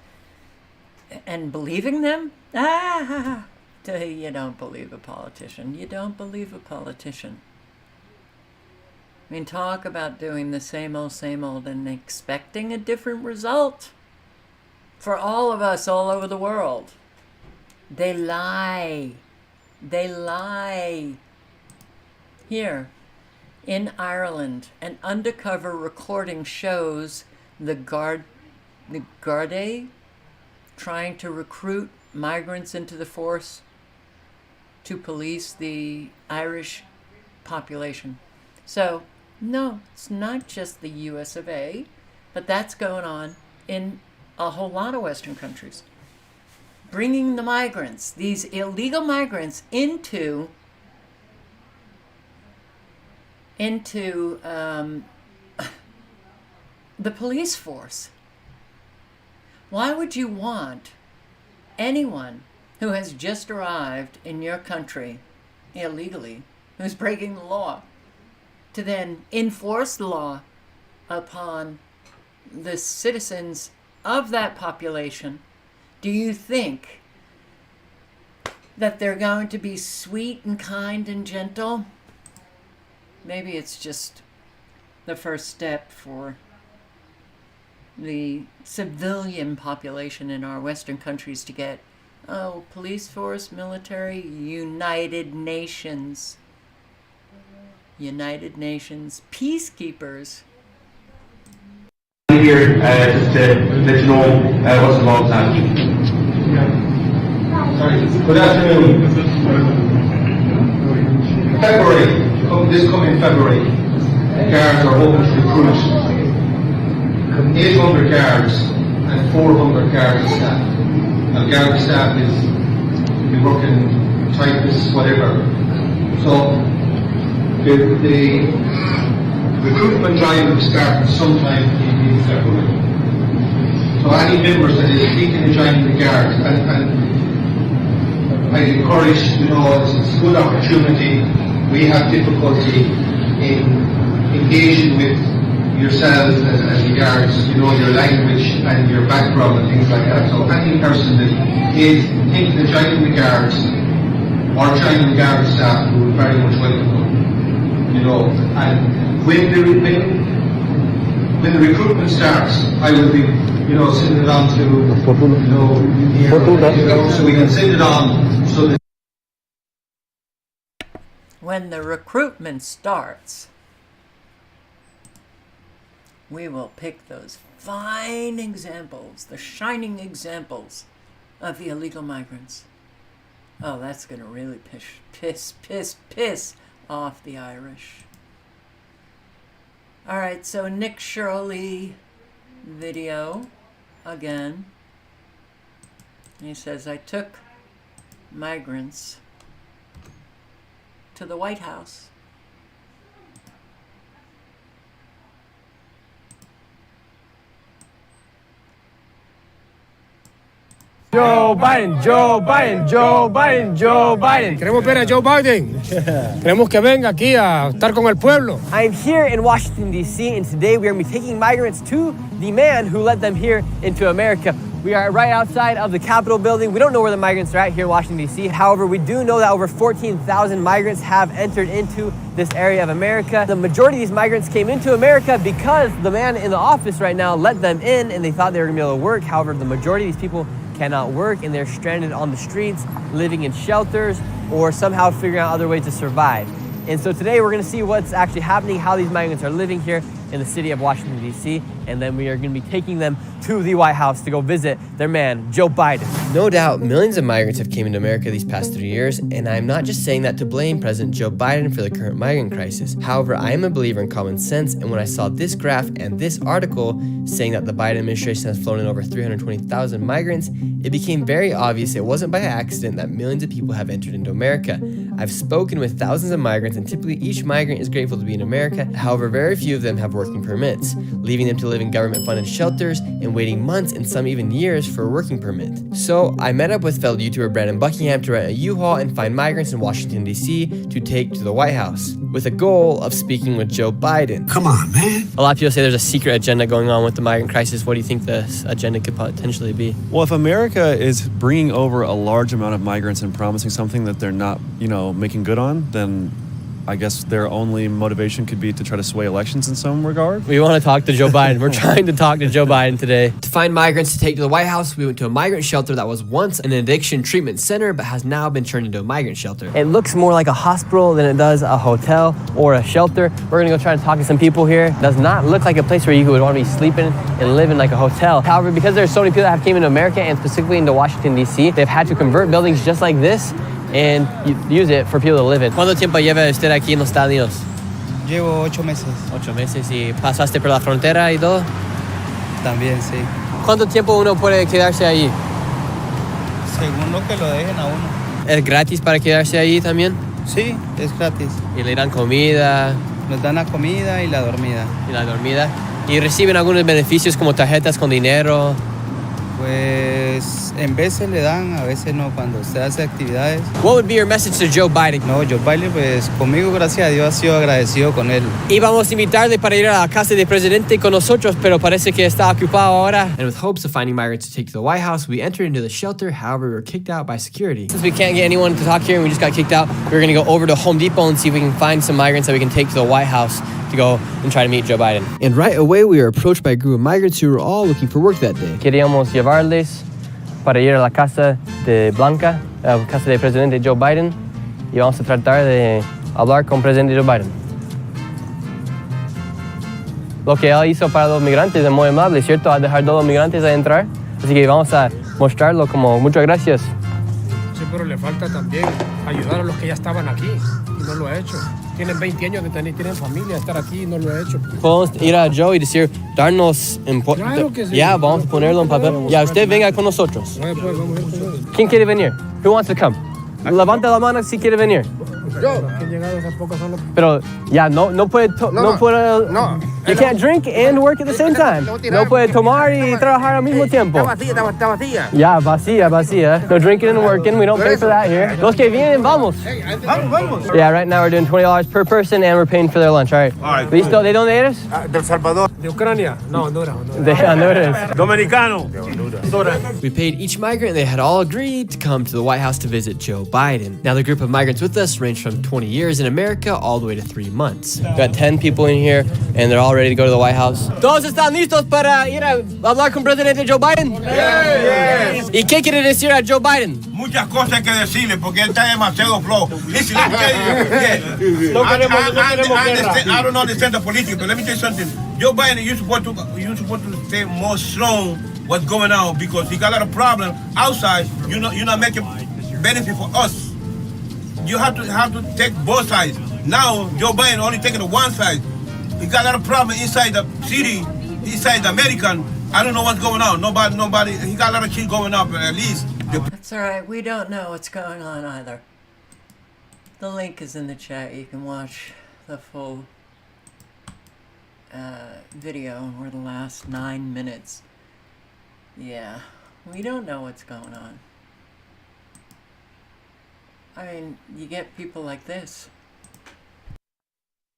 and believing them? You don't believe a politician. You don't believe a politician. I mean, talk about doing the same old and expecting a different result for all of us all over the world. They lie. They lie. Here, in Ireland, an undercover recording shows the Gardaí trying to recruit migrants into the force to police the Irish population. So, no, it's not just the US of A, but that's going on in a whole lot of Western countries. Bringing the migrants, these illegal migrants, into the police force. Why would you want anyone who has just arrived in your country illegally, who's breaking the law, to then enforce the law upon the citizens of that population? Do you think that they're going to be sweet and kind and gentle? Maybe it's just the first step for the civilian population in our Western countries to get, police force, military, United Nations. United Nations peacekeepers. Here, just to let you know what's involved now. Good afternoon. February, this coming February, guards are hoping to recruit 800 guards and 400 guard staff. Now, guard staff is be working typists, whatever. So the recruitment drive will start sometime in February. So any members that is thinking of joining the guards, and I encourage, it's a good opportunity. We have difficulty in engaging with yourselves as the guards, your language and your background and things like that. So any person that is thinking of joining the guards or joining the guard staff, we would very much welcome them. And when the recruitment starts, I will be, sending it on to, so we can send it on so that when the recruitment starts, we will pick those fine examples, the shining examples of the illegal migrants. Oh, that's going to really piss off the Irish. All right, so Nick Shirley video again. He says, I took migrants to the White House. Joe Biden, Joe Biden, Joe Biden, Joe Biden. Queremos ver a Joe Biden. Queremos que venga aquí a estar con el pueblo. I am here in Washington, D.C., and today we are going to be taking migrants to the man who led them here into America. We are right outside of the Capitol building. We don't know where the migrants are at here in Washington, D.C. However, we do know that over 14,000 migrants have entered into this area of America. The majority of these migrants came into America because the man in the office right now let them in and they thought they were going to be able to work. However, the majority of these people cannot work and they're stranded on the streets, living in shelters, or somehow figuring out other ways to survive. And so today we're going to see what's actually happening, how these migrants are living here in the city of Washington, D.C., and then we are going to be taking them to the White House to go visit their man, Joe Biden. No doubt, millions of migrants have came into America these past 3 years, and I'm not just saying that to blame President Joe Biden for the current migrant crisis. However, I am a believer in common sense, and when I saw this graph and this article saying that the Biden administration has flown in over 320,000 migrants, it became very obvious it wasn't by accident that millions of people have entered into America. I've spoken with thousands of migrants, and typically each migrant is grateful to be in America. However, very few of them have working permits, leaving them to live in government-funded shelters and waiting months and some even years for a working permit. So I met up with fellow YouTuber Brandon Buckingham to rent a U-Haul and find migrants in Washington, D.C. to take to the White House, with a goal of speaking with Joe Biden. Come on, man. A lot of people say there's a secret agenda going on with the migrant crisis. What do you think this agenda could potentially be? Well, if America is bringing over a large amount of migrants and promising something that they're not, making good on, then I guess their only motivation could be to try to sway elections in some regard. We want to talk to Joe Biden. We're trying to talk to Joe Biden today. To find migrants to take to the White House, we went to a migrant shelter that was once an addiction treatment center, but has now been turned into a migrant shelter. It looks more like a hospital than it does a hotel or a shelter. We're gonna go try to talk to some people here. It does not look like a place where you would want to be sleeping and living like a hotel. However, because there's so many people that have came into America and specifically into Washington, D.C., they've had to convert buildings just like this and use it for people to live in. ¿Cuánto tiempo lleva usted aquí en los Estados Unidos? Llevo 8 meses. 8 meses. ¿Y pasaste por la frontera y todo? También, sí. ¿Cuánto tiempo uno puede quedarse ahí? Según lo que lo dejen a uno. ¿Es gratis para quedarse ahí también? Sí, es gratis. ¿Y le dan comida? Nos dan la comida y la dormida. ¿Y la dormida? ¿Y reciben algunos beneficios como tarjetas con dinero? Pues en veces le dan, a veces no, cuando usted hace actividades. What would be your message to Joe Biden? No, Joe Biden, pues conmigo, gracias a Dios, ha sido agradecido con él. Íbamos a invitarle para ir a la casa del presidente con nosotros, pero parece que está ocupado ahora. And with hopes of finding migrants to take to the White House, we entered into the shelter. However, we were kicked out by security. Since we can't get anyone to talk here and we just got kicked out, we're going to go over to Home Depot and see if we can find some migrants that we can take to the White House to go and try to meet Joe Biden. And right away, we were approached by a group of migrants who were all looking for work that day. Queríamos llevarles para ir a la casa de Blanca, a la casa del presidente Joe Biden, y vamos a tratar de hablar con el presidente Joe Biden. Lo que él hizo para los migrantes es muy amable, ¿cierto? A dejar a todos los migrantes a entrar. Así que vamos a mostrarlo como muchas gracias. Sí, pero le falta también ayudar a los que ya estaban aquí y no lo ha hecho. Tienen 20 años de tener, tienen familia, estar aquí y no lo ha hecho. Podemos ir a Joe y decir, darnos... Claro que sí. Ya, vamos a ponerlo en papel. Ya, usted venga con nosotros. ¿Quién quiere venir? Who wants to come? Levanta la mano si quiere venir. Yo. Que han llegado hace poco solo. Pero ya, no puede... No puede... You can't drink and work at the same time. No puede tomar y trabajar al mismo tiempo. Está vacía. Ya, vacía. No drinking and working. We don't pay for that here. Los que vienen, vamos. Vamos. Yeah, right now we're doing $20 per person and we're paying for their lunch. All right. ¿Listo? ¿De dónde eres? Del Salvador. ¿De Ucrania? No, Honduras. De Honduras. Dominicano. We paid each migrant and they had all agreed to come to the White House to visit Joe Biden. Now the group of migrants with us ranged from 20 years in America all the way to 3 months. We got 10 people in here and they're all ready to go to the White House. ¿Todos están listos para ir a hablar con el presidente Joe Biden? Yes. ¿Y qué quiere decir a Joe Biden? Muchas cosas hay que decirle porque él está demasiado flojo. Listen, let me tell you. I don't understand the politics, but let me tell you something. Joe Biden, you're supposed to stay more strong what's going on because he got a lot of problems outside. You're not making benefit for us. You have to take both sides. Now Joe Biden only taking the one side. He got a lot of problems inside the city, inside the American. I don't know what's going on. Nobody. He got a lot of shit going up. At least. That's all right. We don't know what's going on either. The link is in the chat. You can watch the full video or the last 9 minutes. Yeah, we don't know what's going on. I mean, you get people like this.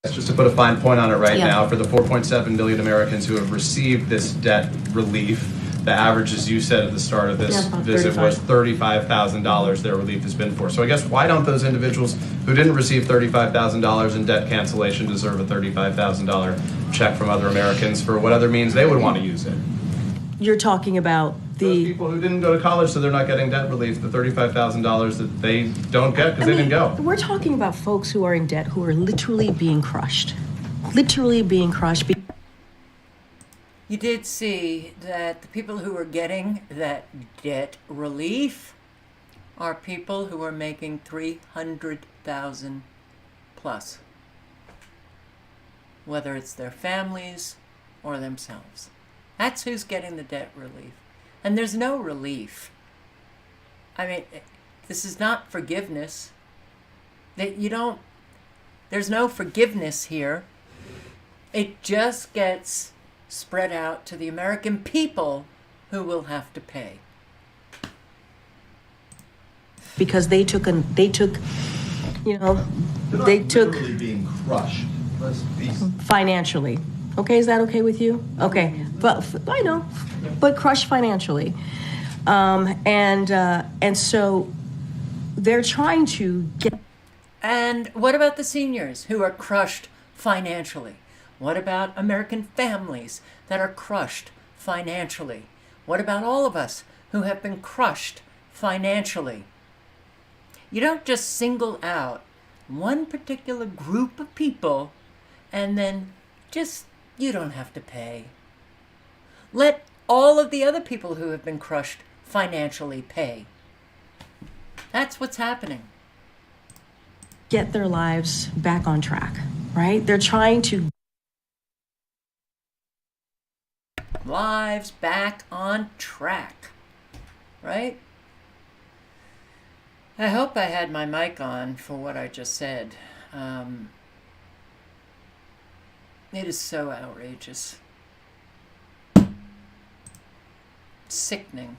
Just to put a fine point on it right now, for the 4.7 million Americans who have received this debt relief, the average, as you said at the start of this visit, was $35,000 their relief has been for. So I guess why don't those individuals who didn't receive $35,000 in debt cancellation deserve a $35,000 check from other Americans for what other means they would want to use it? You're talking about those people who didn't go to college, so they're not getting debt relief, the $35,000 that they don't get because they didn't go. We're talking about folks who are in debt who are literally being crushed. Literally being crushed. You did see that the people who are getting that debt relief are people who are making $300,000 plus, whether it's their families or themselves. That's who's getting the debt relief. And there's no relief. I mean, this is not forgiveness. There's no forgiveness here. It just gets spread out to the American people who will have to pay. Because they took Literally being crushed. financially. Okay, is that okay with you? Okay, but I know, but crushed financially, and so they're trying to get. And what about the seniors who are crushed financially? What about American families that are crushed financially? What about all of us who have been crushed financially? You don't just single out one particular group of people and then just, you don't have to pay. Let all of the other people who have been crushed financially pay. That's what's happening. Get their lives back on track, right? They're trying to Lives back on track, right? I hope I had my mic on for what I just said. It is so outrageous. Sickening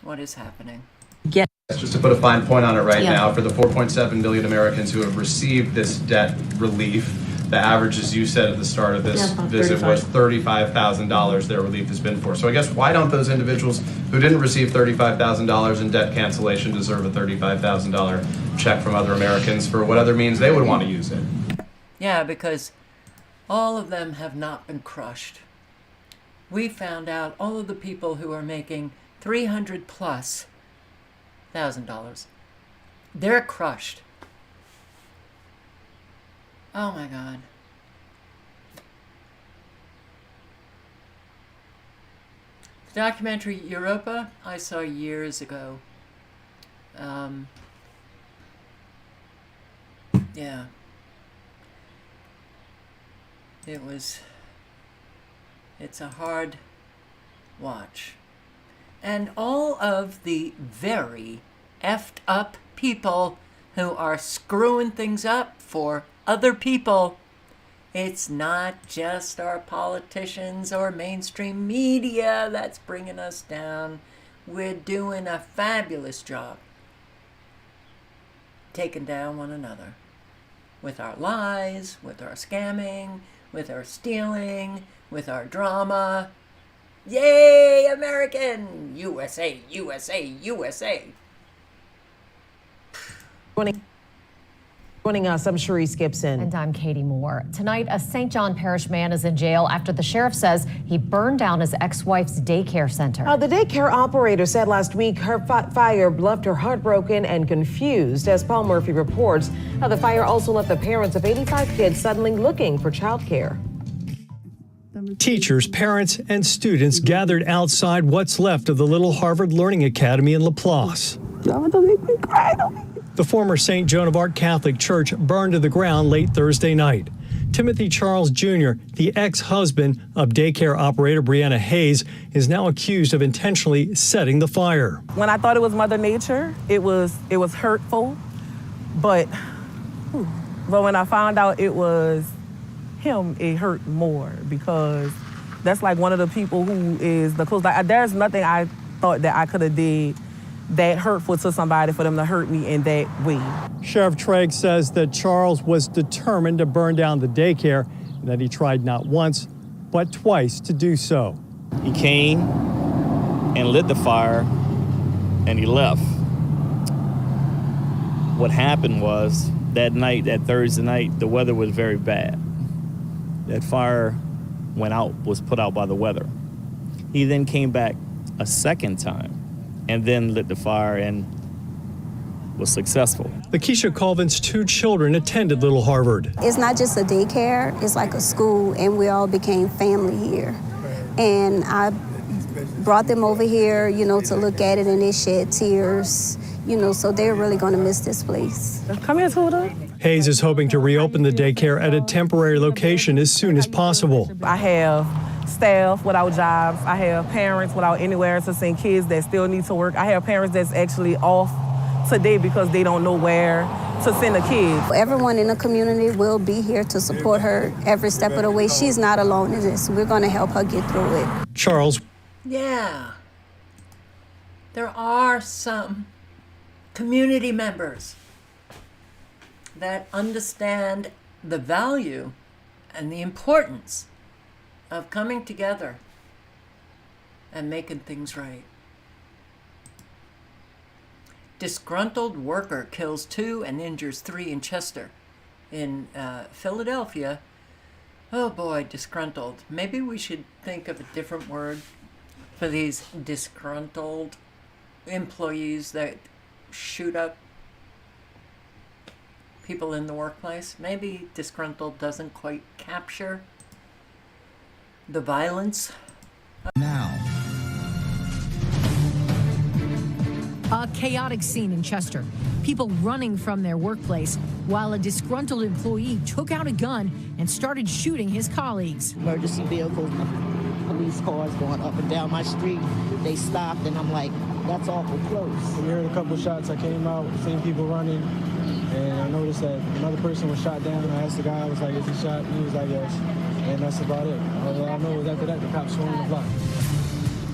what is happening. Just to put a fine point on it right now, for the 4.7 million Americans who have received this debt relief, the average, as you said at the start of this visit, was $35,000 their relief has been for. So I guess why don't those individuals who didn't receive $35,000 in debt cancellation deserve a $35,000 check from other Americans for what other means they would want to use it? Yeah, because all of them have not been crushed. We found out all of the people who are making $300,000+, they're crushed. Oh my God. The documentary Europa, I saw years ago. Yeah. It's a hard watch. And all of the very effed up people who are screwing things up for other people. It's not just our politicians or mainstream media that's bringing us down. We're doing a fabulous job taking down one another with our lies, with our scamming, with our stealing, with our drama. Yay, American! USA, USA, USA. Joining us, I'm Sharice Gibson. And I'm Katie Moore. Tonight, a St. John Parish man is in jail after the sheriff says he burned down his ex-wife's daycare center. The daycare operator said last week her fire left her heartbroken and confused. As Paul Murphy reports, the fire also left the parents of 85 kids suddenly looking for childcare. Teachers, parents, and students gathered outside what's left of the Little Harvard Learning Academy in Laplace. The former St. Joan of Arc Catholic Church burned to the ground late Thursday night. Timothy Charles Jr., the ex-husband of daycare operator Brianna Hayes, is now accused of intentionally setting the fire. When I thought it was Mother Nature, it was hurtful, but when I found out it was him, it hurt more, because that's like one of the people who is the close. There's nothing I thought that I could have did that hurtful to somebody for them to hurt me in that way. Sheriff Trigg says that Charles was determined to burn down the daycare and that he tried not once, but twice to do so. He came and lit the fire and he left. What happened was that night, that Thursday night, the weather was very bad. That fire was put out by the weather. He then came back a second time and then lit the fire and was successful. Lakeisha Colvin's 2 children attended Little Harvard. It's not just a daycare, it's like a school, and we all became family here. And I brought them over here, to look at it, and they shed tears, so they're really gonna miss this place. Come here, Tuda. Hayes is hoping to reopen the daycare at a temporary location as soon as possible. I have staff without jobs. I have parents without anywhere to send kids that still need to work. I have parents that's actually off today because they don't know where to send a kid. Everyone in the community will be here to support her every step of the way. She's not alone in this. We're going to help her get through it. Charles. Yeah. There are some community members that understand the value and the importance of coming together and making things right. Disgruntled worker kills 2 and injures 3 in Chester. In Philadelphia, oh boy, disgruntled. Maybe we should think of a different word for these disgruntled employees that shoot up people in the workplace. Maybe disgruntled doesn't quite capture the violence. Now. A chaotic scene in Chester. People running from their workplace while a disgruntled employee took out a gun and started shooting his colleagues. Emergency vehicles, police cars going up and down my street. They stopped and I'm like, that's awful close. We heard a couple shots. I came out, seen people running, and I noticed that another person was shot down. I asked the guy, I was like, is he shot? And he was like, yes. And that's about it. All I know is after that, the cops swarmed the block.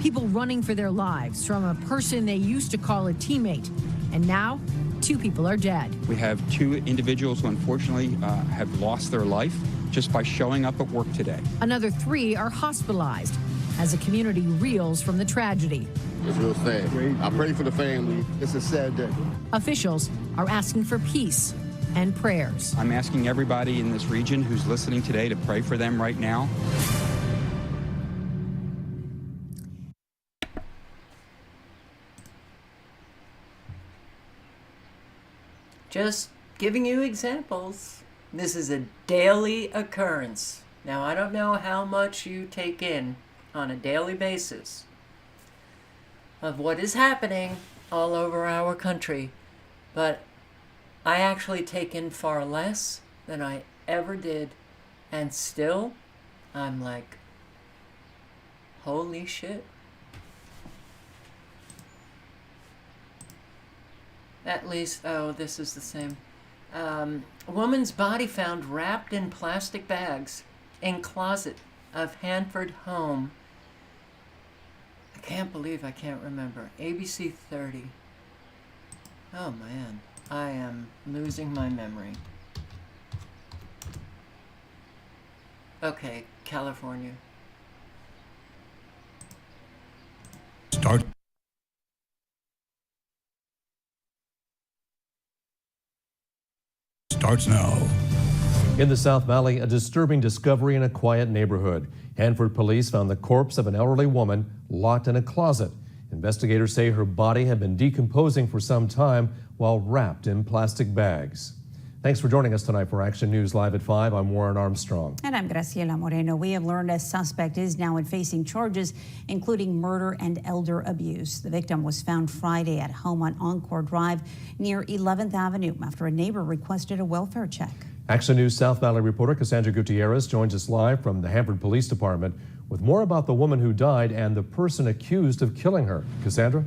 People running for their lives from a person they used to call a teammate. And now, 2 people are dead. We have 2 individuals who unfortunately have lost their life just by showing up at work today. Another 3 are hospitalized as the community reels from the tragedy. It's real sad. I pray for the family. It's a sad day. Officials are asking for peace and prayers. I'm asking everybody in this region who's listening today to pray for them right now. Just giving you examples. This is a daily occurrence. Now, I don't know how much you take in on a daily basis of what is happening all over our country, but I actually take in far less than I ever did, and still, I'm like, holy shit. At least, oh, this is the same. A woman's body found wrapped in plastic bags in closet of Hanford home. I can't believe I can't remember. ABC 30. Oh man, I am losing my memory. Okay, California. Starts now. In the South Valley, a disturbing discovery in a quiet neighborhood. Hanford police found the corpse of an elderly woman locked in a closet. Investigators say her body had been decomposing for some time while wrapped in plastic bags. Thanks for joining us tonight for Action News Live at 5. I'm Warren Armstrong. And I'm Graciela Moreno. We have learned a suspect is now facing charges, including murder and elder abuse. The victim was found Friday at home on Encore Drive near 11th Avenue after a neighbor requested a welfare check. Action News South Valley reporter Cassandra Gutierrez joins us live from the Hanford Police Department with more about the woman who died and the person accused of killing her. Cassandra?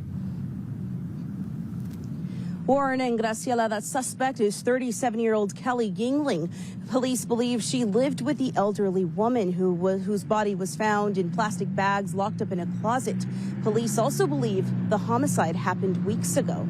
Warren and Graciela, that suspect is 37-year-old Kelly Yingling. Police believe she lived with the elderly woman whose body was found in plastic bags locked up in a closet. Police also believe the homicide happened weeks ago.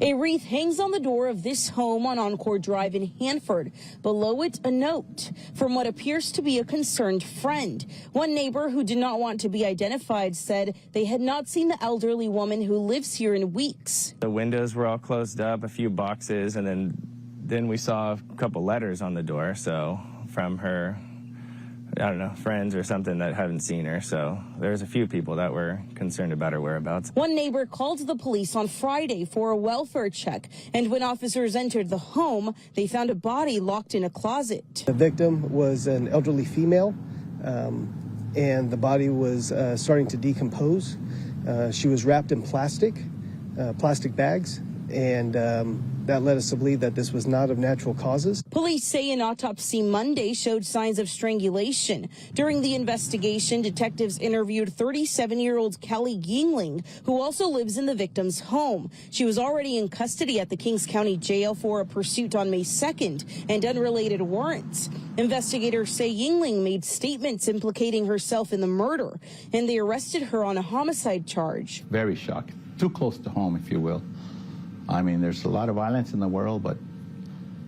A wreath hangs on the door of this home on Encore Drive in Hanford. Below it, a note from what appears to be a concerned friend. One neighbor who did not want to be identified said they had not seen the elderly woman who lives here in weeks. The windows were all closed up, a few boxes, and then we saw a couple letters on the door, so from her, I don't know, friends or something that haven't seen her. So there's a few people that were concerned about her whereabouts. One neighbor called the police on Friday for a welfare check, and when officers entered the home, they found a body locked in a closet. The victim was an elderly female, and the body was starting to decompose. She was wrapped in plastic bags, and that led us to believe that this was not of natural causes. Police say an autopsy Monday showed signs of strangulation. During the investigation, detectives interviewed 37-year-old Kelly Yingling, who also lives in the victim's home. She was already in custody at the Kings County Jail for a pursuit on May 2nd and unrelated warrants. Investigators say Yingling made statements implicating herself in the murder, and they arrested her on a homicide charge. Very shocking. Too close to home, if you will. I mean, there's a lot of violence in the world, but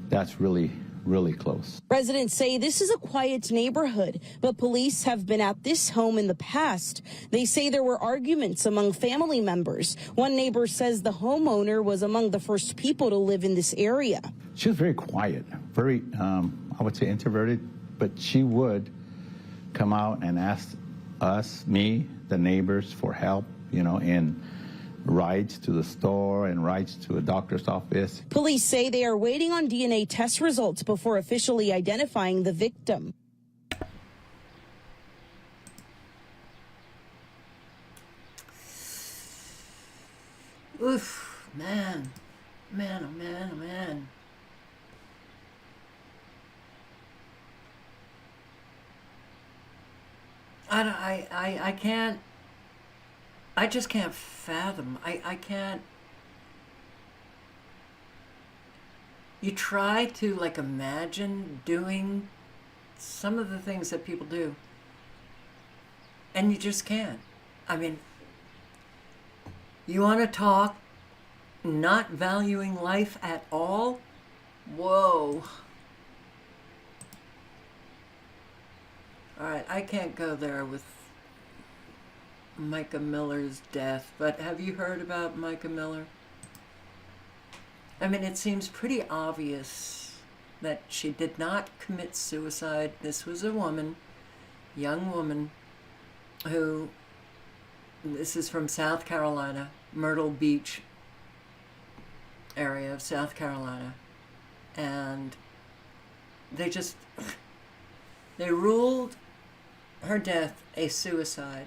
that's really really close. Residents say this is a quiet neighborhood, but police have been at this home in the past. They say there were arguments among family members. One neighbor says the homeowner was among the first people to live in this area. She was very quiet, very, I would say introverted, but she would come out and ask us, me, the neighbors, for help, you know, and rides to the store and rides to a doctor's office. Police say they are waiting on DNA test results before officially identifying the victim. Oof, man, oh man, oh man. I can't. I just can't fathom. I can't. You try to like imagine doing some of the things that people do, and you just can't. I mean, you want to talk not valuing life at all? Whoa. All right, I can't go there with Micah Miller's death, but have you heard about Micah Miller? I mean, it seems pretty obvious that she did not commit suicide. This was a woman, young woman, who, this is from South Carolina, Myrtle Beach area of South Carolina, and they ruled her death a suicide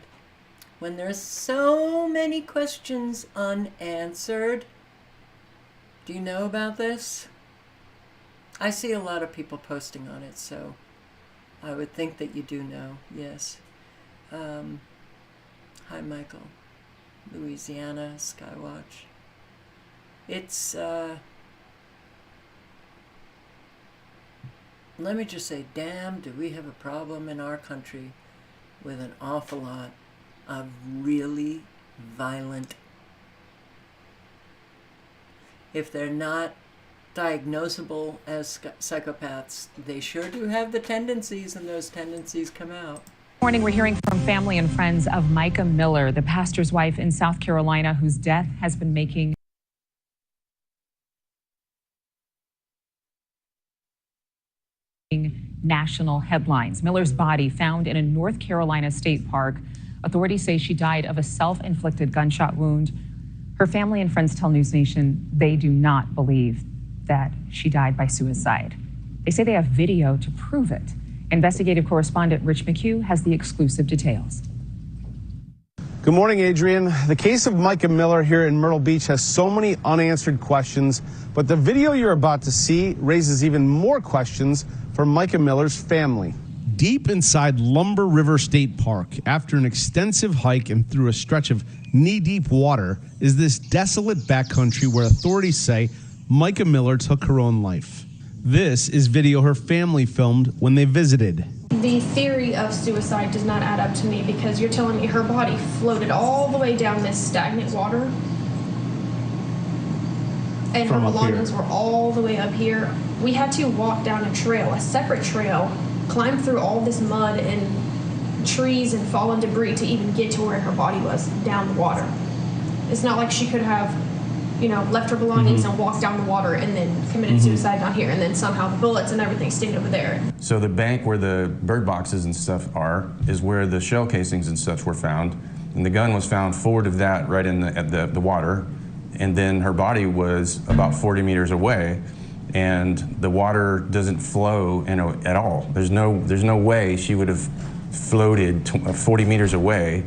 when there's so many questions unanswered. Do you know about this? I see a lot of people posting on it, so I would think that you do know. Yes. Hi, Michael. Louisiana, Skywatch. It's, let me just say, damn, do we have a problem in our country with an awful lot of really violent. If they're not diagnosable as psychopaths, they sure do have the tendencies, and those tendencies come out. Morning, we're hearing from family and friends of Micah Miller, the pastor's wife in South Carolina, whose death has been making national headlines. Miller's body found in a North Carolina state park. Authorities say she died of a self-inflicted gunshot wound. Her family and friends tell News Nation they do not believe that she died by suicide. They say they have video to prove it. Investigative correspondent Rich McHugh has the exclusive details. Good morning, Adrian. The case of Micah Miller here in Myrtle Beach has so many unanswered questions, but the video you're about to see raises even more questions for Micah Miller's family. Deep inside Lumber River State Park, after an extensive hike and through a stretch of knee-deep water, is this desolate backcountry where authorities say Micah Miller took her own life. This is video her family filmed when they visited. The theory of suicide does not add up to me, because you're telling me her body floated all the way down this stagnant water, and her belongings were all the way up here. We had to walk down a trail, a separate trail, climb through all this mud and trees and fallen debris to even get to where her body was, down the water. It's not like she could have, you know, left her belongings and walked down the water and then committed suicide down here, and then somehow the bullets and everything stayed over there. So the bank where the bird boxes and stuff are is where the shell casings and such were found, and the gun was found forward of that, right in the water, and then her body was about 40 meters away, and the water doesn't flow at all. There's no way she would have floated 40 meters away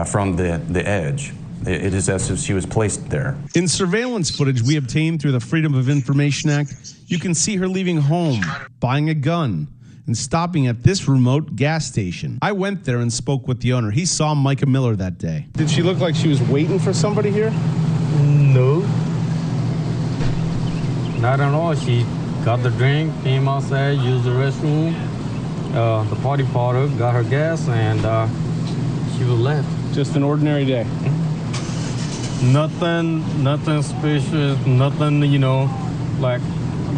from the edge. It is as if she was placed there. In surveillance footage we obtained through the Freedom of Information Act, you can see her leaving home, buying a gun, and stopping at this remote gas station. I went there and spoke with the owner. He saw Micah Miller that day. Did she look like she was waiting for somebody here? No. Not at all. She got the drink, came outside, used the restroom, the party powder, got her gas, and she was left. Just an ordinary day? Nothing suspicious, nothing, like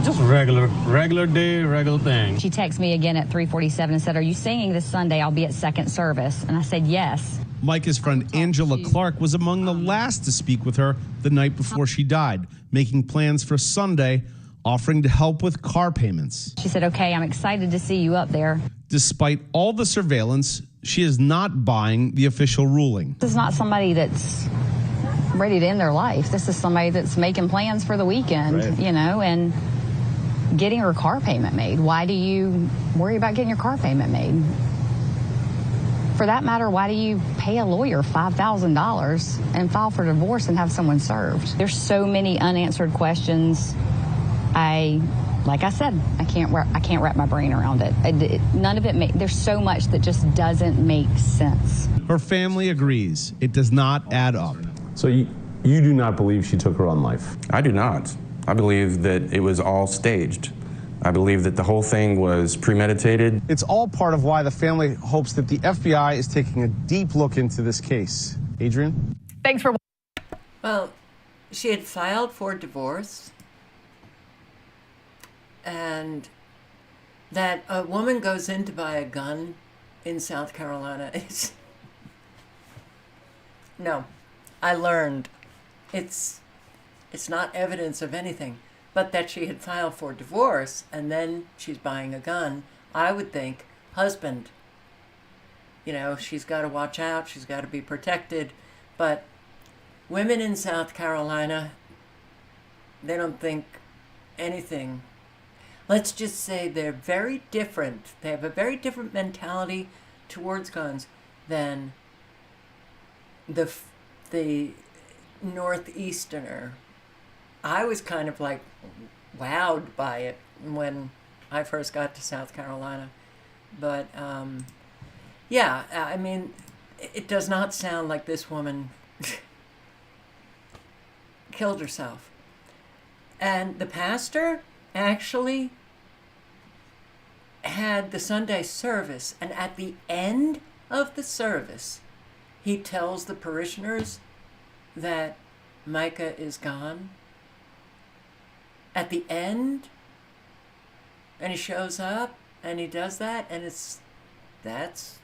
Just regular day, regular thing. She texted me again at 3:47 and said, "Are you singing this Sunday? I'll be at second service." And I said, "Yes." Micah's friend Angela Clark was among the last to speak with her the night before she died, making plans for Sunday, offering to help with car payments. She said, "Okay, I'm excited to see you up there." Despite all the surveillance, she is not buying the official ruling. This is not somebody that's ready to end their life. This is somebody that's making plans for the weekend, Right. And getting her car payment made. Why do you worry about getting your car payment made? For that matter, why do you pay a lawyer $5,000 and file for divorce and have someone served? There's so many unanswered questions. Like I said, I can't wrap my brain around it. None of it there's so much that just doesn't make sense. Her family agrees. It does not add up. So you do not believe she took her own life? I do not. I believe that it was all staged. I believe that the whole thing was premeditated. It's all part of why the family hopes that the FBI is taking a deep look into this case. Adrian? Thanks for. Well, she had filed for divorce, and that a woman goes in to buy a gun in South Carolina is... No, I learned it's not evidence of anything, but that she had filed for divorce and then she's buying a gun. I would think, husband, she's got to watch out, she's got to be protected. But women in South Carolina, they don't think anything. Let's just say they're very different. They have a very different mentality towards guns than the Northeasterner. I was kind of like wowed by it when I first got to South Carolina. But yeah, I mean, it does not sound like this woman killed herself. And the pastor actually had the Sunday service, and at the end of the service, he tells the parishioners that Micah is gone. At the end, and he shows up and he does that, and that's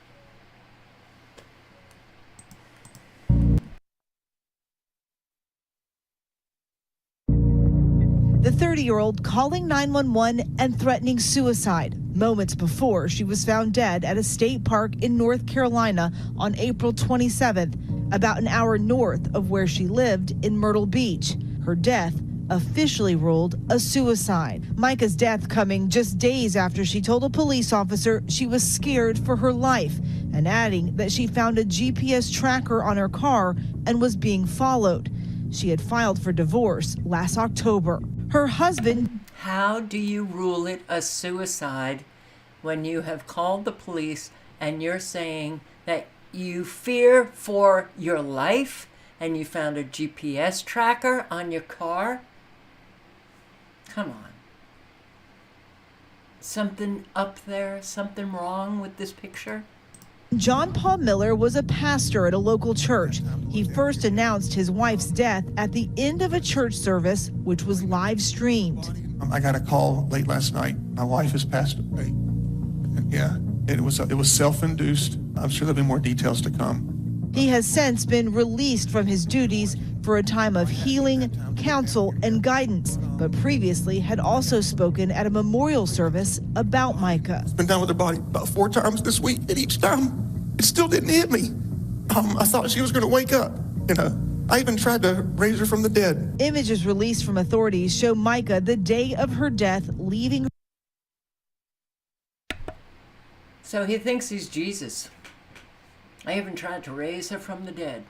The 30-year-old calling 911 and threatening suicide moments before she was found dead at a state park in North Carolina on April 27th, about an hour north of where she lived in Myrtle Beach. Her death officially ruled a suicide. Micah's death coming just days after she told a police officer she was scared for her life, and adding that she found a GPS tracker on her car and was being followed. She had filed for divorce last October. Her husband... How do you rule it a suicide when you have called the police and you're saying that you fear for your life and you found a GPS tracker on your car? Come on. Something up there, something wrong with this picture? John Paul Miller was a pastor at a local church. He first announced his wife's death at the end of a church service, which was live streamed. I got a call late last night. My wife has passed away. And yeah, it was self-induced. I'm sure there'll be more details to come. He has since been released from his duties for a time of healing, counsel, and guidance, but previously had also spoken at a memorial service about Micah. I've been down with her body about 4 times this week, and each time it still didn't hit me. I thought she was going to wake up. I even tried to raise her from the dead. Images released from authorities show Micah the day of her death leaving. So he thinks he's Jesus. I even tried to raise her from the dead.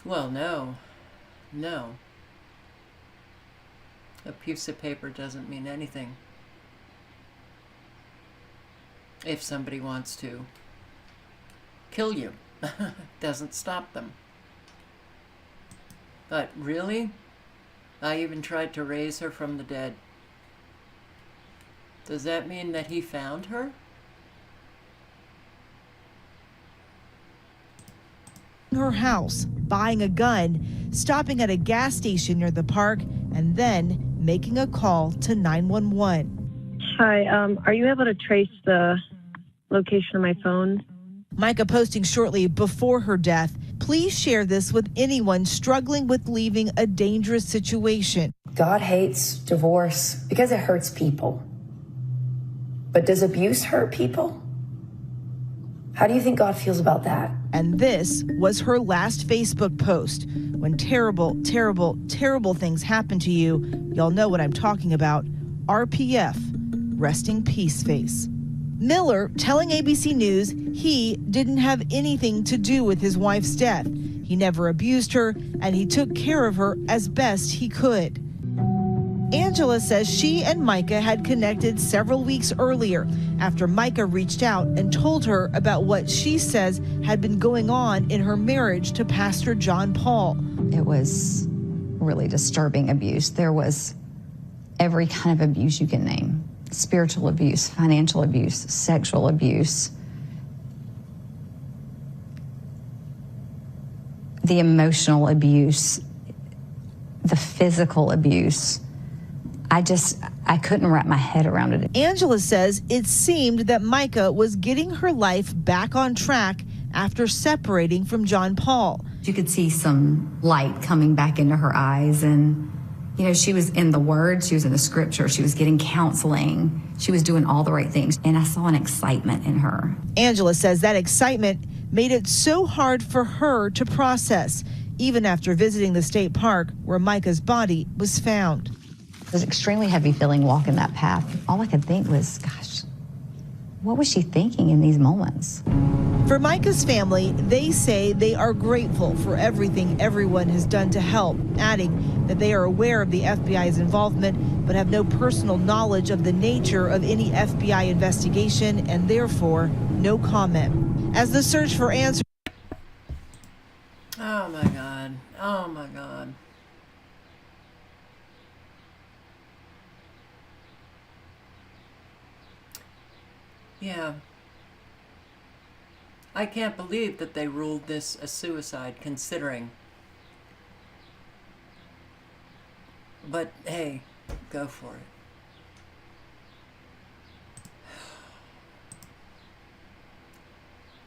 Well, no. A piece of paper doesn't mean anything if somebody wants to kill you. Doesn't stop them. But really, I even tried to raise her from the dead. Does that mean that he found her? her house, buying a gun, stopping at a gas station near the park, and then making a call to 911. Hi, are you able to trace the location of my phone? Micah posting shortly before her death, please share this with anyone struggling with leaving a dangerous situation. God hates divorce because it hurts people. But does abuse hurt people? How do you think God feels about that? And this was her last Facebook post. When terrible, terrible, terrible things happen to you, y'all know what I'm talking about. RPF, rest in peace face. Miller telling ABC News he didn't have anything to do with his wife's death. He never abused her, and he took care of her as best he could. Angela says she and Micah had connected several weeks earlier after Micah reached out and told her about what she says had been going on in her marriage to Pastor John Paul. It was really disturbing abuse. There was every kind of abuse you can name. Spiritual abuse, financial abuse, sexual abuse, the emotional abuse, the physical abuse. I couldn't wrap my head around it. Angela says it seemed that Micah was getting her life back on track after separating from John Paul. You could see some light coming back into her eyes, and she was in the Word, she was in the Scripture, she was getting counseling, she was doing all the right things, and I saw an excitement in her. Angela says that excitement made it so hard for her to process, even after visiting the state park where Micah's body was found. It was an extremely heavy feeling walking that path. All I could think was, gosh, what was she thinking in these moments? For Micah's family, they say they are grateful for everything everyone has done to help, adding that they are aware of the FBI's involvement but have no personal knowledge of the nature of any FBI investigation and therefore no comment. As the search for answers. Oh my God. Oh my God. Yeah. I can't believe that they ruled this a suicide, considering. But hey, go for it.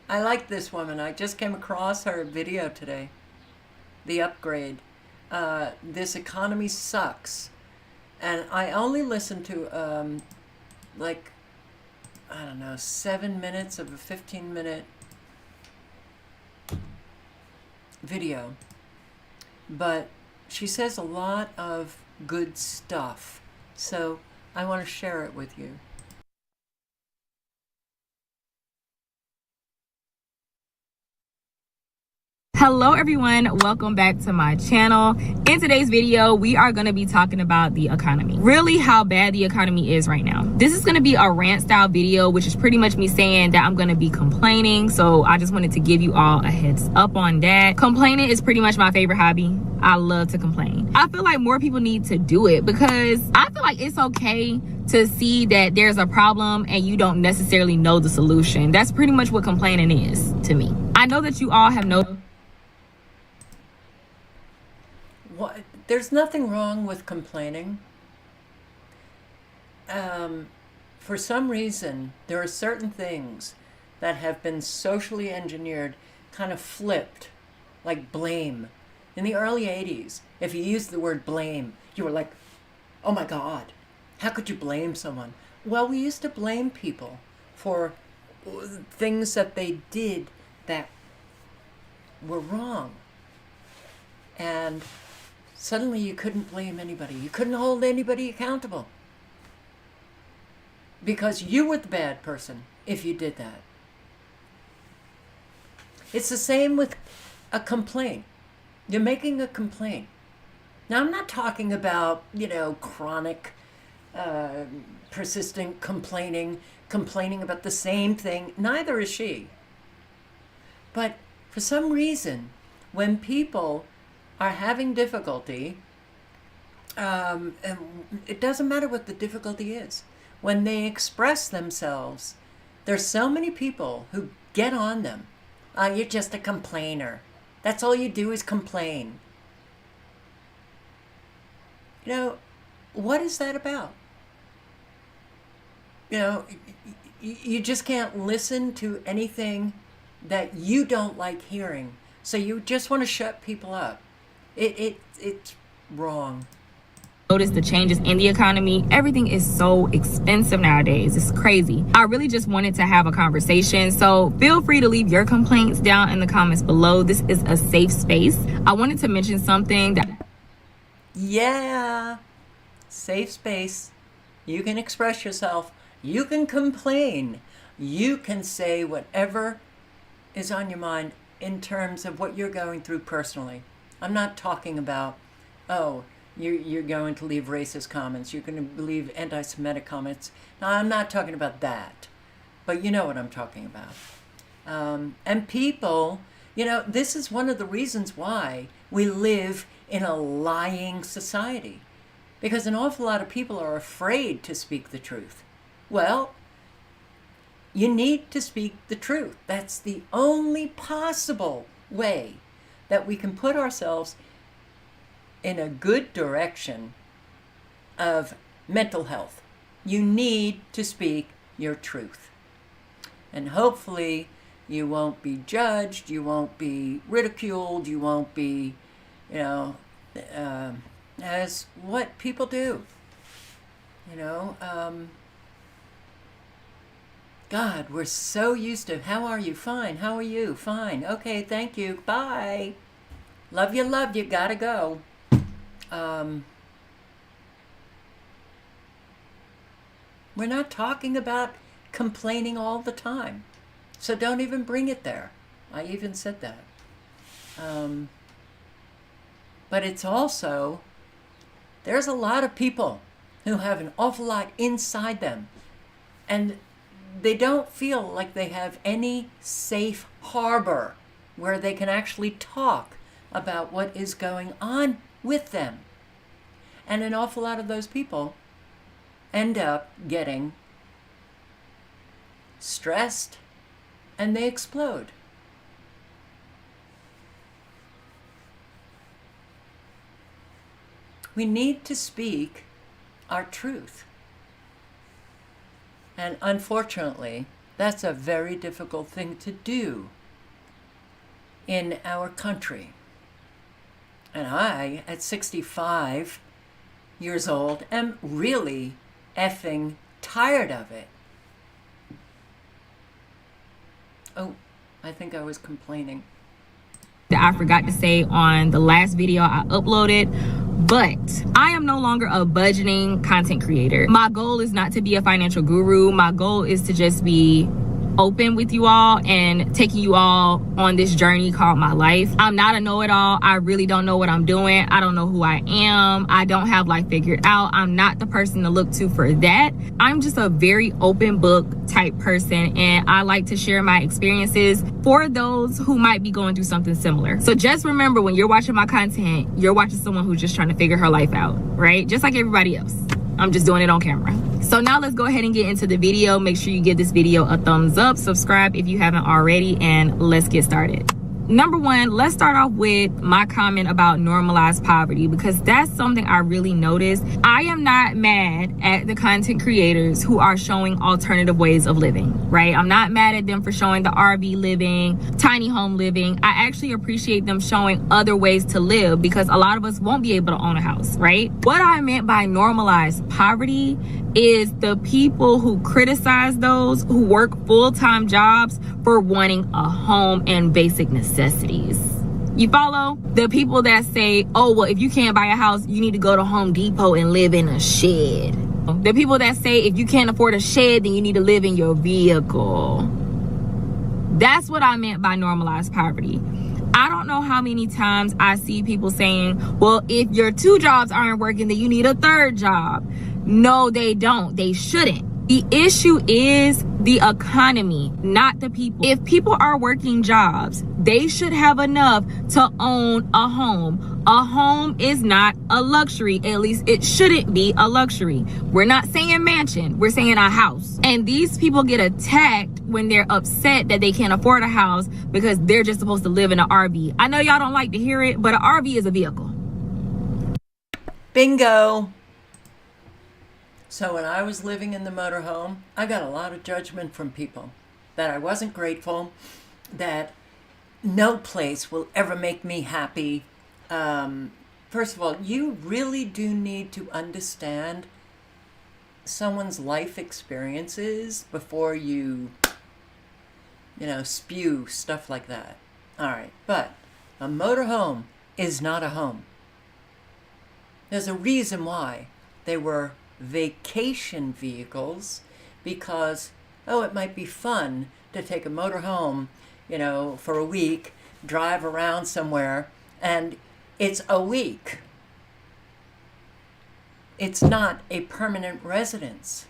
I like this woman. I just came across her video today. The upgrade. This economy sucks. And I only listened to, I don't know, 7 minutes of a 15-minute video. But she says a lot of good stuff. So I want to share it with you. Hello everyone, welcome back to my channel. In today's video, we are going to be talking about the economy. Really how bad the economy is right now. This is going to be a rant style video, which is pretty much me saying that I'm going to be complaining. So I just wanted to give you all a heads up on that. Complaining is pretty much my favorite hobby. I love to complain. I feel like more people need to do it because I feel like it's okay to see that there's a problem and you don't necessarily know the solution. That's pretty much what complaining is to me. I know that you all have no... There's nothing wrong with complaining. For some reason, there are certain things that have been socially engineered, kind of flipped, like blame. In the early 80s, if you used the word blame, you were like, oh my God, how could you blame someone? Well, we used to blame people for things that they did that were wrong. And suddenly you couldn't blame anybody. You couldn't hold anybody accountable. Because you were the bad person if you did that. It's the same with a complaint. You're making a complaint. Now, I'm not talking about, chronic, persistent complaining about the same thing. Neither is she. But for some reason, when people are having difficulty, and it doesn't matter what the difficulty is. When they express themselves, there's so many people who get on them. You're just a complainer. That's all you do is complain. You know, what is that about? You know, you just can't listen to anything that you don't like hearing. So you just want to shut people up. It's wrong. Notice the changes in the economy. Everything is so expensive nowadays. It's crazy. I really just wanted to have a conversation. So feel free to leave your complaints down in the comments below. This is a safe space. I wanted to mention something that... Yeah, safe space. You can express yourself. You can complain. You can say whatever is on your mind in terms of what you're going through personally. I'm not talking about, oh, you're going to leave racist comments. You're going to leave anti-Semitic comments. No, I'm not talking about that. But you know what I'm talking about. And people, you know, this is one of the reasons why we live in a lying society. Because an awful lot of people are afraid to speak the truth. Well, you need to speak the truth. That's the only possible way that we can put ourselves in a good direction of mental health. You need to speak your truth. And hopefully you won't be judged, you won't be ridiculed, you won't be, you know, as what people do. You know, God, we're so used to, how are you? Fine. How are you? Fine. Okay, thank you. Bye. Love you, gotta go. We're not talking about complaining all the time. So don't even bring it there. I even said that. But it's also, there's a lot of people who have an awful lot inside them. And they don't feel like they have any safe harbor where they can actually talk about what is going on with them. And an awful lot of those people end up getting stressed and they explode. We need to speak our truth. And unfortunately, that's a very difficult thing to do in our country. And I, at 65 years old, am really effing tired of it. Oh, I think I was complaining. That I forgot to say on the last video I uploaded, but I am no longer a budgeting content creator. My goal is not to be a financial guru. My goal is to just be open with you all and taking you all on this journey called my life. I'm not a know-it-all. I really don't know what I'm doing. I don't know who I am. I don't have life figured out. I'm not the person to look to for that. I'm just a very open book type person, and I like to share my experiences for those who might be going through something similar. So just remember, when you're watching my content, you're watching someone who's just trying to figure her life out, right? Just like everybody else. I'm just doing it on camera. So now let's go ahead and get into the video. Make sure you give this video a thumbs up, subscribe if you haven't already, and let's get started. Number one, let's start off with my comment about normalized poverty, because that's something I really noticed. I am not mad at the content creators who are showing alternative ways of living, right? I'm not mad at them for showing the RV living, tiny home living. I actually appreciate them showing other ways to live, because a lot of us won't be able to own a house, right? What I meant by normalized poverty is the people who criticize those who work full-time jobs for wanting a home and basic necessities. You follow? The people that say, oh, well, if you can't buy a house, you need to go to Home Depot and live in a shed. The people that say, if you can't afford a shed, then you need to live in your vehicle. That's what I meant by normalized poverty. I don't know how many times I see people saying, well, if your 2 jobs aren't working, then you need a 3rd job. No, they don't. They shouldn't. The issue is the economy, not the people. If people are working jobs, they should have enough to own a home. A home is not a luxury. At least it shouldn't be a luxury. We're not saying mansion, we're saying a house. And these people get attacked when they're upset that they can't afford a house because they're just supposed to live in an RV. I know y'all don't like to hear it, but an RV is a vehicle. Bingo. So when I was living in the motorhome, I got a lot of judgment from people that I wasn't grateful, that no place will ever make me happy. First of all, you really do need to understand someone's life experiences before you spew stuff like that. All right, but a motorhome is not a home. There's a reason why they were vacation vehicles, because it might be fun to take a motor home for a week, drive around somewhere, and it's a week. It's not a permanent residence.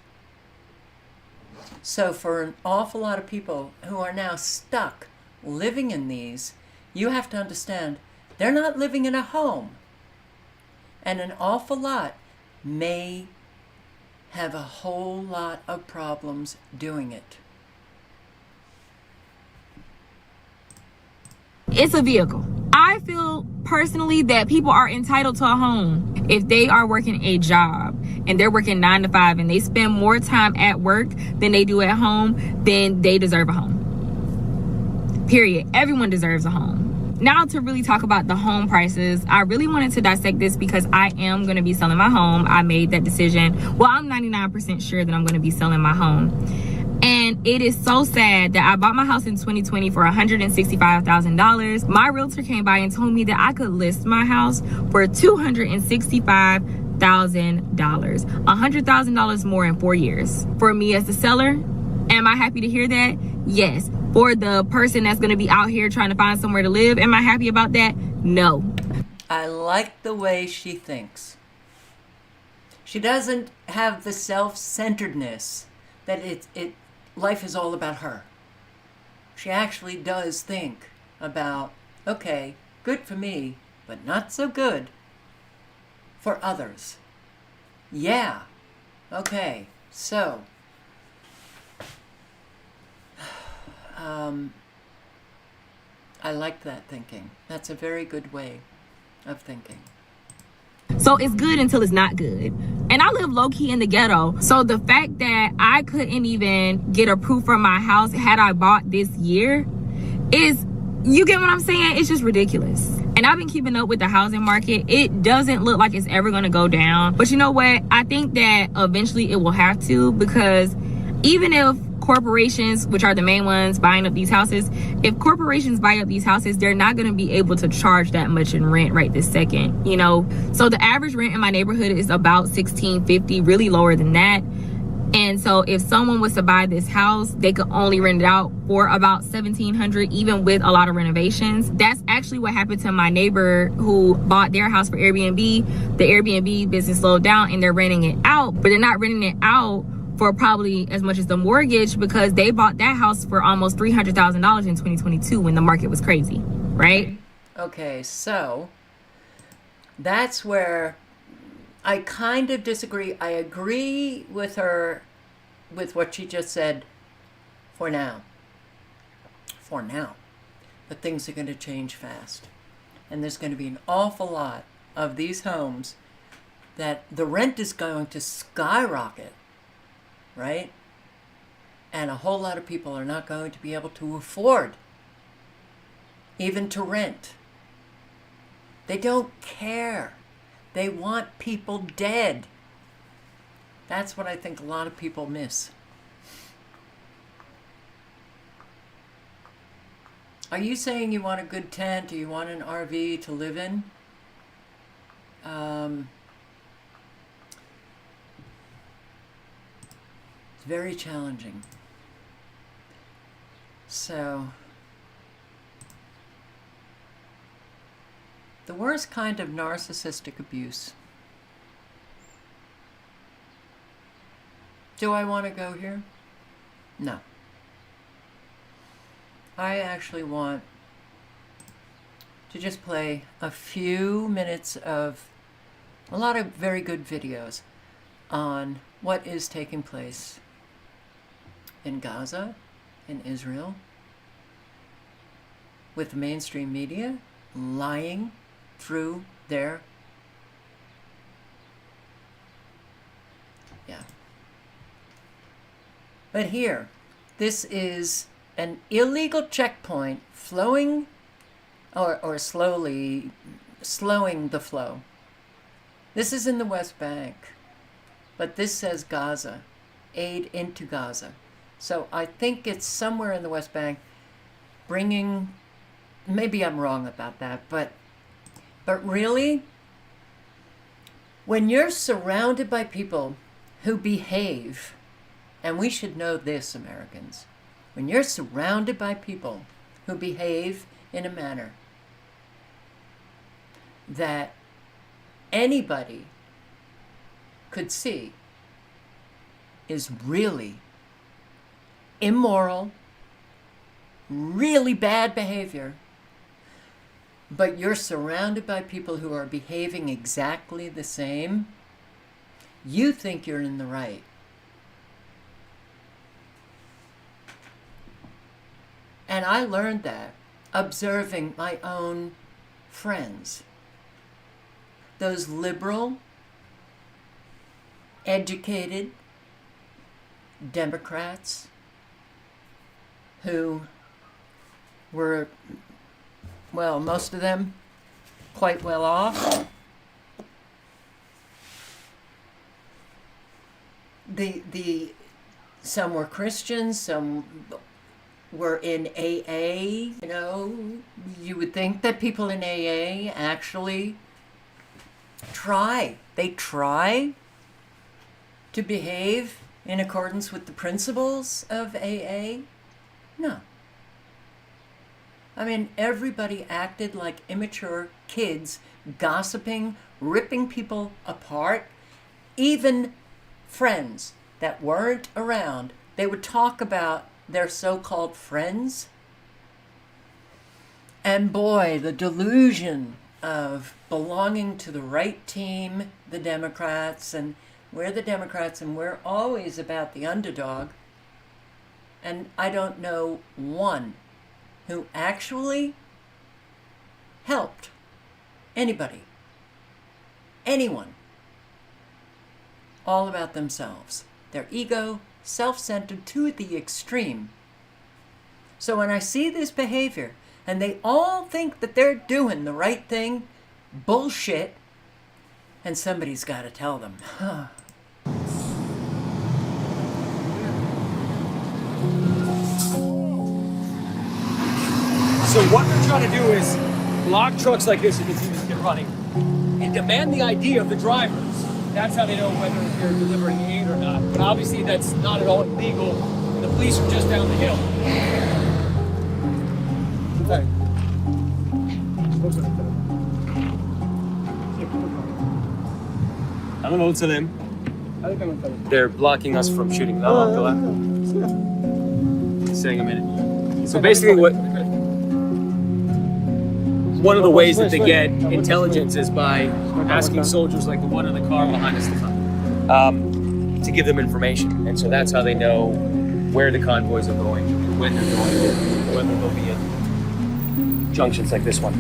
So for an awful lot of people who are now stuck living in these, you have to understand they're not living in a home, and an awful lot may have a whole lot of problems doing it. It's a vehicle. I feel personally that people are entitled to a home. If they are working a job and they're working 9 to 5 and they spend more time at work than they do at home, then they deserve a home. Period. Everyone deserves a home. Now to really talk about the home prices, I really wanted to dissect this because I am going to be selling my home. I made that decision. Well, I'm 99% sure that I'm going to be selling my home. And it is so sad that I bought my house in 2020 for $165,000. My realtor came by and told me that I could list my house for $265,000. $100,000 more in 4 years. For me as the seller, am I happy to hear that? Yes. For the person that's going to be out here trying to find somewhere to live, am I happy about that? No. I like the way she thinks. She doesn't have the self-centeredness that life is all about her. She actually does think about, okay, good for me, but not so good for others. Yeah. Okay. So, I like that thinking. That's a very good way of thinking. So it's good until it's not good. And I live low-key in the ghetto. So the fact that I couldn't even get approved for my house had I bought this year is, you get what I'm saying? It's just ridiculous. And I've been keeping up with the housing market. It doesn't look like it's ever going to go down. But you know what? I think that eventually it will have to, because even if corporations, which are the main ones buying up these houses, if corporations buy up these houses, they're not going to be able to charge that much in rent right this second, so the average rent in my neighborhood is about $1,650, really lower than that. And so if someone was to buy this house, they could only rent it out for about $1,700, even with a lot of renovations. That's actually what happened to my neighbor who bought their house for Airbnb. The Airbnb business slowed down and they're renting it out, but they're not renting it out for probably as much as the mortgage, because they bought that house for almost $300,000 in 2022 when the market was crazy, right? Okay, so that's where I kind of disagree. I agree with her with what she just said for now. For now. But things are going to change fast. And there's going to be an awful lot of these homes that the rent is going to skyrocket. Right? And a whole lot of people are not going to be able to afford even to rent. They don't care. They want people dead. That's what I think a lot of people miss. Are you saying you want a good tent, or you want an RV to live in? It's very challenging. So, the worst kind of narcissistic abuse Do I want to go here? No. I actually want to just play a few minutes of a lot of very good videos on what is taking place in Gaza, in Israel, with the mainstream media lying through their... Yeah. But here, this is an illegal checkpoint flowing or slowly slowing the flow. This is in the West Bank, but this says Gaza, aid into Gaza. So I think it's somewhere in the West Bank bringing, maybe I'm wrong about that, but really, when you're surrounded by people who behave, and we should know this, Americans, when you're surrounded by people who behave in a manner that anybody could see is really immoral, really bad behavior, but you're surrounded by people who are behaving exactly the same, you think you're in the right. And I learned that observing my own friends. Those liberal, educated Democrats who were, well, most of them quite well off. Some were Christians, some were in AA, you know. You would think that people in AA actually try to behave in accordance with the principles of AA. No. I mean, everybody acted like immature kids, gossiping, ripping people apart. Even friends that weren't around, they would talk about their so-called friends. And boy, the delusion of belonging to the right team, the Democrats, and we're the Democrats and we're always about the underdog. And I don't know one who actually helped anybody, anyone, all about themselves, their ego, self-centered to the extreme. So when I see this behavior and they all think that they're doing the right thing, bullshit, and somebody's got to tell them. So what they're trying to do is block trucks like this, you can see this kid running, and demand the ID of the drivers. That's how they know whether they're delivering aid or not. But obviously that's not at all illegal. The police are just down the hill. Hello to them. They're blocking us from shooting. Saying a minute. So basically one of the ways that they get intelligence is by asking soldiers like the one in the car behind us to give them information. And so that's how they know where the convoys are going, when they're going, whether they'll be at junctions like this one.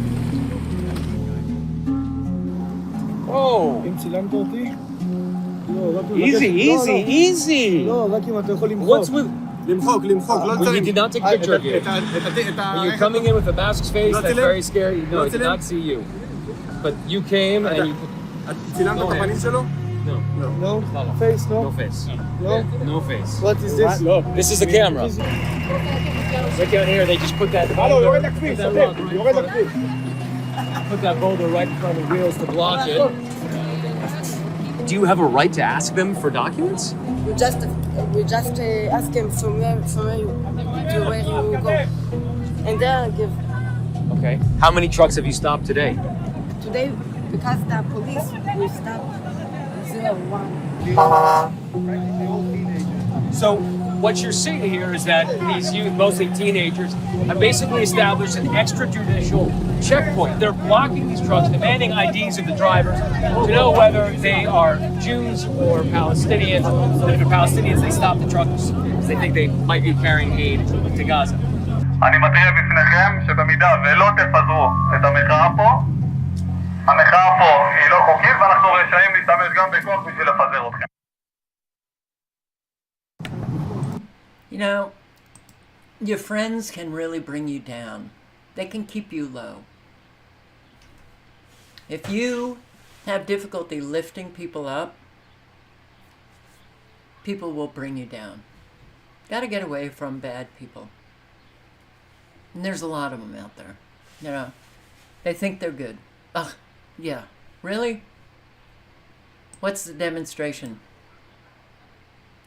Oh! Easy. What's with... You did not take a picture of you. You're coming in with a masked face, that's very scary. No, I did not see you. But you came and you... No. Face, no? No face. No? No face. What is this? This is the camera. Right down here, they just put that boulder, put that boulder right in front of the wheels to block it. Do you have a right to ask them for documents? We just ask him from where you go, and then give. Okay. How many trucks have you stopped today? Today, because the police will stop 01. So what you're seeing here is that these youth, mostly teenagers, have basically established an extrajudicial checkpoint. They're blocking these trucks, demanding IDs of the drivers to know whether they are Jews or Palestinians. And if they're Palestinians, they stop the trucks because they think they might be carrying aid to Gaza. אני מתריע בפניכם שבמידה ולא תפזרו את המחאה פה, המחאה פה היא לא חוקית ואנחנו רשאים להשתמש גם בכוח בשביל לפזר אתכם. You know, your friends can really bring you down. They can keep you low. If you have difficulty lifting people up, people will bring you down. Got to get away from bad people. And there's a lot of them out there. You know, they think they're good. Ugh, yeah. Really? What's the demonstration?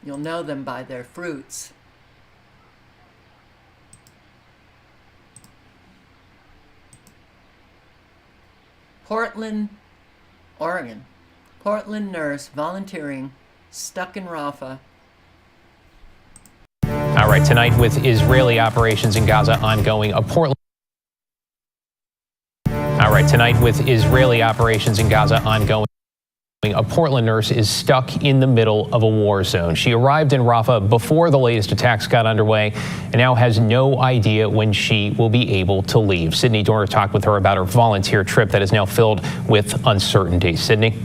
You'll know them by their fruits. Portland, Oregon. Portland nurse volunteering, stuck in Rafah. All right, tonight with Israeli operations in Gaza ongoing, a Portland nurse is stuck in the middle of a war zone. She arrived in Rafah before the latest attacks got underway and now has no idea when she will be able to leave. Sydney Dorner talked with her about her volunteer trip that is now filled with uncertainty. Sydney?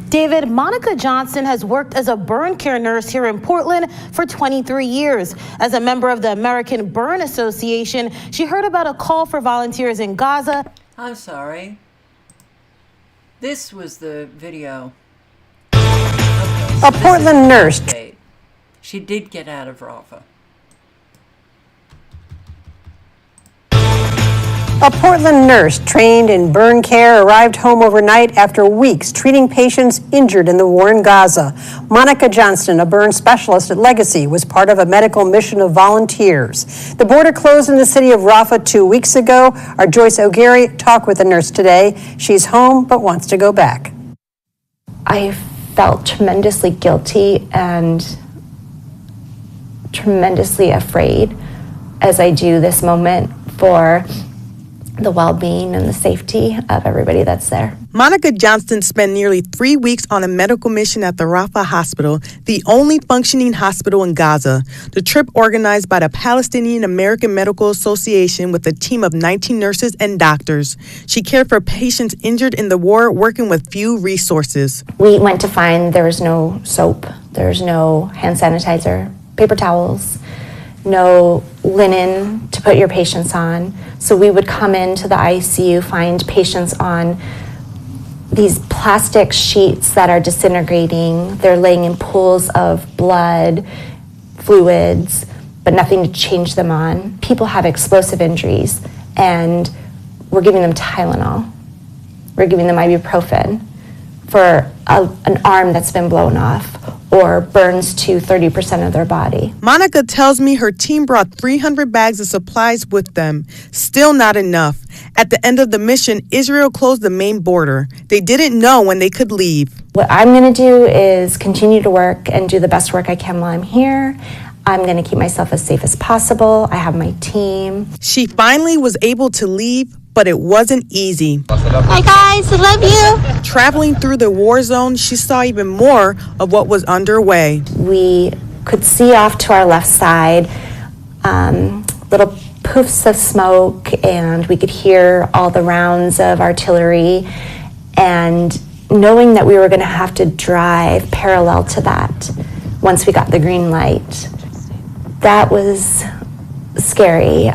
David, Monica Johnson has worked as a burn care nurse here in Portland for 23 years. As a member of the American Burn Association, she heard about a call for volunteers in Gaza. I'm sorry. This was the video. A Portland nurse. She did get out of Rafah. A Portland nurse trained in burn care arrived home overnight after weeks treating patients injured in the war in Gaza. Monica Johnston, a burn specialist at Legacy, was part of a medical mission of volunteers. The border closed in the city of Rafah 2 weeks ago. Our Joyce O'Gary talked with the nurse today. She's home but wants to go back. I felt tremendously guilty and tremendously afraid as I do this moment for the well-being and the safety of everybody that's there. Monica Johnston spent nearly 3 weeks on a medical mission at the Rafah Hospital, the only functioning hospital in Gaza. The trip, organized by the Palestinian American Medical Association with a team of 19 nurses and doctors. She cared for patients injured in the war, working with few resources. We went to find there was no soap, there was no hand sanitizer, paper towels, no linen to put your patients on. So we would come into the ICU, find patients on these plastic sheets that are disintegrating. They're laying in pools of blood, fluids, but nothing to change them on. People have explosive injuries, and we're giving them Tylenol. We're giving them ibuprofen for an arm that's been blown off or burns to 30% of their body. Monica tells me her team brought 300 bags of supplies with them. Still not enough. At the end of the mission, Israel closed the main border. They didn't know when they could leave. What I'm going to do is continue to work and do the best work I can while I'm here. I'm going to keep myself as safe as possible. I have my team. She finally was able to leave, but it wasn't easy. Hi guys, I love you. Traveling through the war zone, she saw even more of what was underway. We could see off to our left side little poofs of smoke, and we could hear all the rounds of artillery. And knowing that we were going to have to drive parallel to that once we got the green light, that was scary.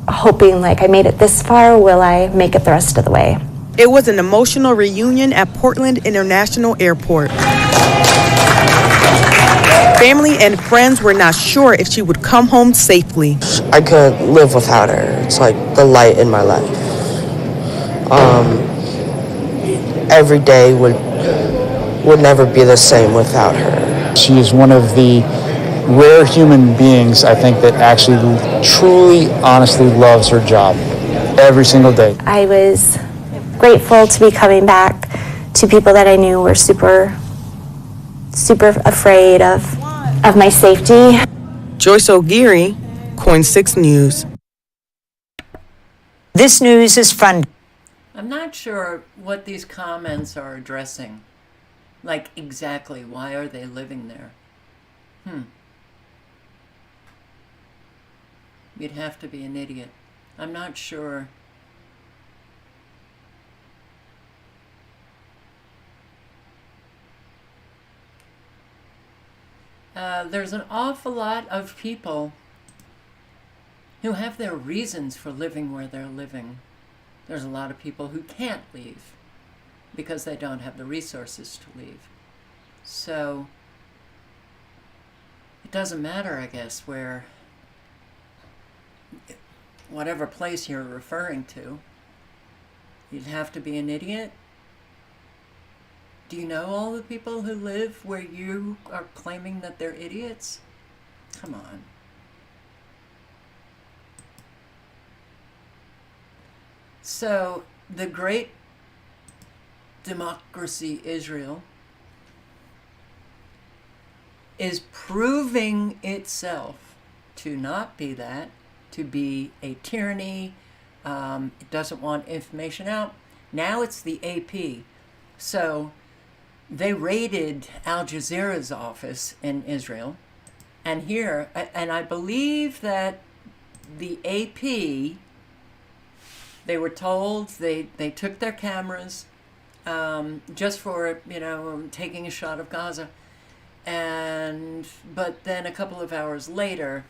Hoping like I made it this far, will I make it the rest of the way? It was an emotional reunion at Portland International Airport. Family and friends were not sure if she would come home safely. I couldn't live without her. It's like the light in my life. Every day would never be the same without her. She is one of the rare human beings, I think, that actually truly, honestly loves her job every single day. I was grateful to be coming back to people that I knew were super super afraid of my safety. Joyce O'Geary, Coin 6 News. This news is funded. I'm not sure what these comments are addressing. Like, exactly, why are they living there? You'd have to be an idiot. I'm not sure. There's an awful lot of people who have their reasons for living where they're living. There's a lot of people who can't leave because they don't have the resources to leave. So it doesn't matter, I guess, whatever place you're referring to. You'd have to be an idiot. Do you know all the people who live where you are claiming that they're idiots? Come on. So, the great democracy Israel is proving itself to not be that, to be a tyranny. It doesn't want information out. Now it's the AP. So they raided Al Jazeera's office in Israel. And here, and I believe that the AP, they were told they took their cameras just for, taking a shot of Gaza. But then a couple of hours later,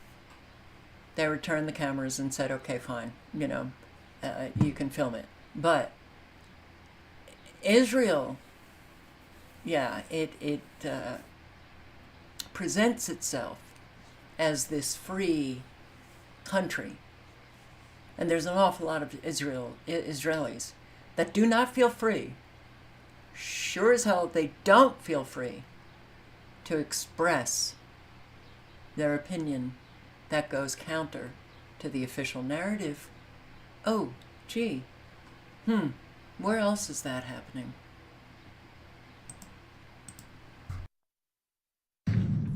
they returned the cameras and said, okay, fine, you can film it. But Israel, it presents itself as this free country. And there's an awful lot of Israelis that do not feel free. Sure as hell, they don't feel free to express their opinion that goes counter to the official narrative. Oh, gee. Where else is that happening?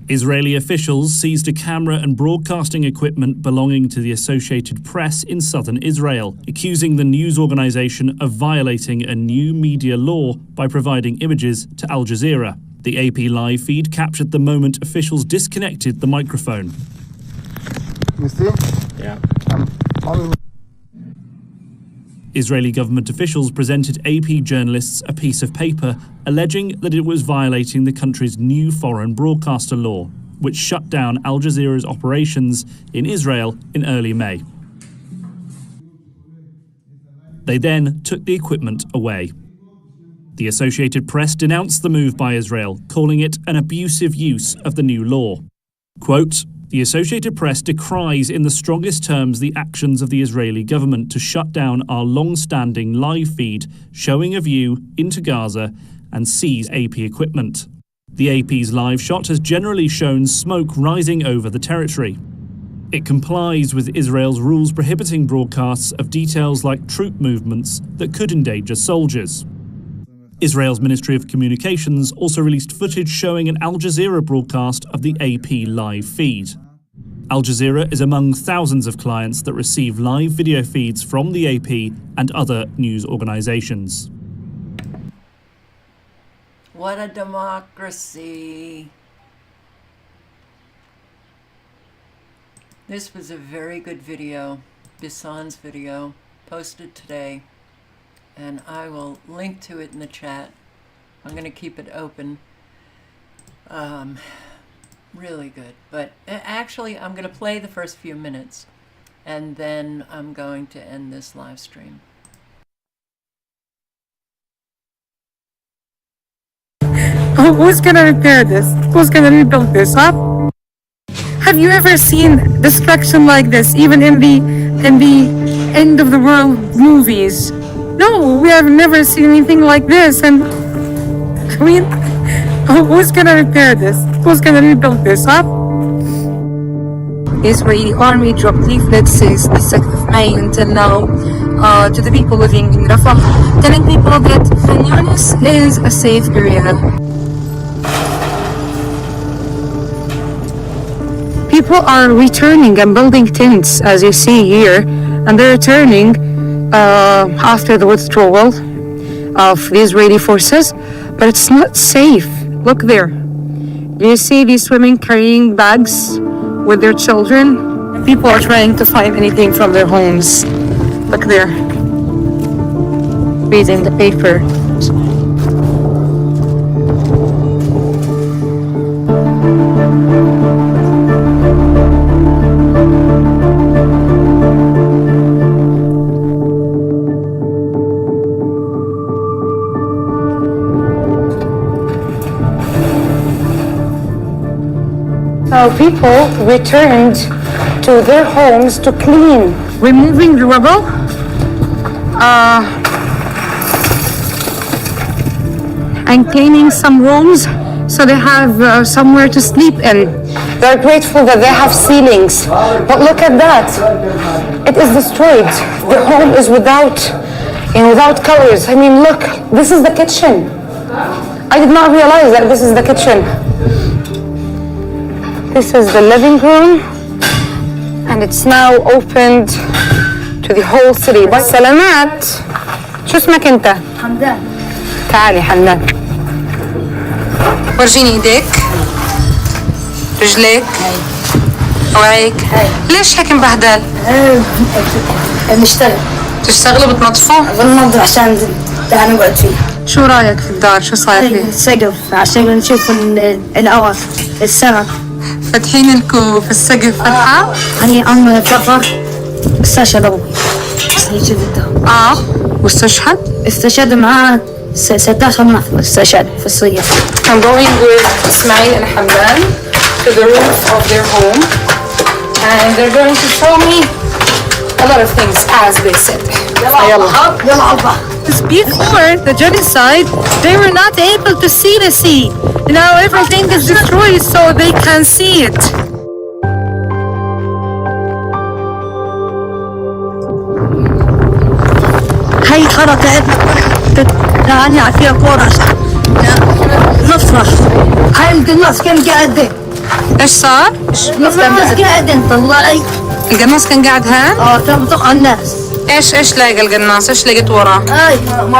Israeli officials seized a camera and broadcasting equipment belonging to the Associated Press in southern Israel, accusing the news organization of violating a new media law by providing images to Al Jazeera. The AP live feed captured the moment officials disconnected the microphone. You see? Yeah. Israeli government officials presented AP journalists a piece of paper alleging that it was violating the country's new foreign broadcaster law, which shut down Al Jazeera's operations in Israel in early May. They then took the equipment away. The Associated Press denounced the move by Israel, calling it an abusive use of the new law. Quote, "The Associated Press decries in the strongest terms the actions of the Israeli government to shut down our long-standing live feed showing a view into Gaza and seize AP equipment. The AP's live shot has generally shown smoke rising over the territory. It complies with Israel's rules prohibiting broadcasts of details like troop movements that could endanger soldiers." Israel's Ministry of Communications also released footage showing an Al Jazeera broadcast of the AP live feed. Al Jazeera is among thousands of clients that receive live video feeds from the AP and other news organizations. What a democracy. This was a very good video, Bissan's video, posted today. And I will link to it in the chat. I'm going to keep it open. Really good. But actually, I'm going to play the first few minutes, and then I'm going to end this live stream. Who's going to repair this? Who's going to rebuild this, huh? Have you ever seen destruction like this, even in the end of the world movies? No, we have never seen anything like this, and I mean, who's gonna repair this? Who's gonna rebuild this, huh? Israeli army dropped leaflets since the 2nd of May until now to the people living in Rafah, telling people that Khan Yunis is a safe area. people are returning and building tents, as you see here, and they're returning after the withdrawal of the Israeli forces, but it's not safe. Look there. Do you see these women carrying bags with their children? People are trying to find anything from their homes. Look there. Reading the paper. People returned to their homes to clean, removing the rubble, and cleaning some rooms so they have somewhere to sleep in. They're grateful that they have ceilings, but look at that. It is destroyed. The home is without colors. I mean, look, this is the kitchen. I did not realize that this is the kitchen. This is the living room, and it's now opened to the whole city. سلامات. شو اسمك انت؟ حمدان. تعالي حمدان. ورجيني ايديك. رجليك. وعيك. ليش هيك مبهدل؟ بنشتغل. تشتغلوا بتنظفوا؟ بننظف عشان نقعد فيه. شو رايك في الدار؟ شو صاير فيه؟ السقف عشان نشوف الأوف السمك. فاتحين لكم في السقف فتحة؟ هني أم فقر استشهد أبوي. واستشهد؟ استشهد معاه 16 نفر استشهد في الصيف. I'm going with Ismail and Hamdan to the roof of their home, and they're going to show me a lot of things as they said. Before the genocide, they were not able to see the sea. Now everything is destroyed so they can see it. هاي حركة يعني فيها كورة نفرح. هاي القناص كان قاعد. ايش صار؟ القناص قاعد طلعي. القناص كان قاعد هان؟ كان بطق على الناس. ايش لاقى القناص؟ ايش لقيت وراه؟ هاي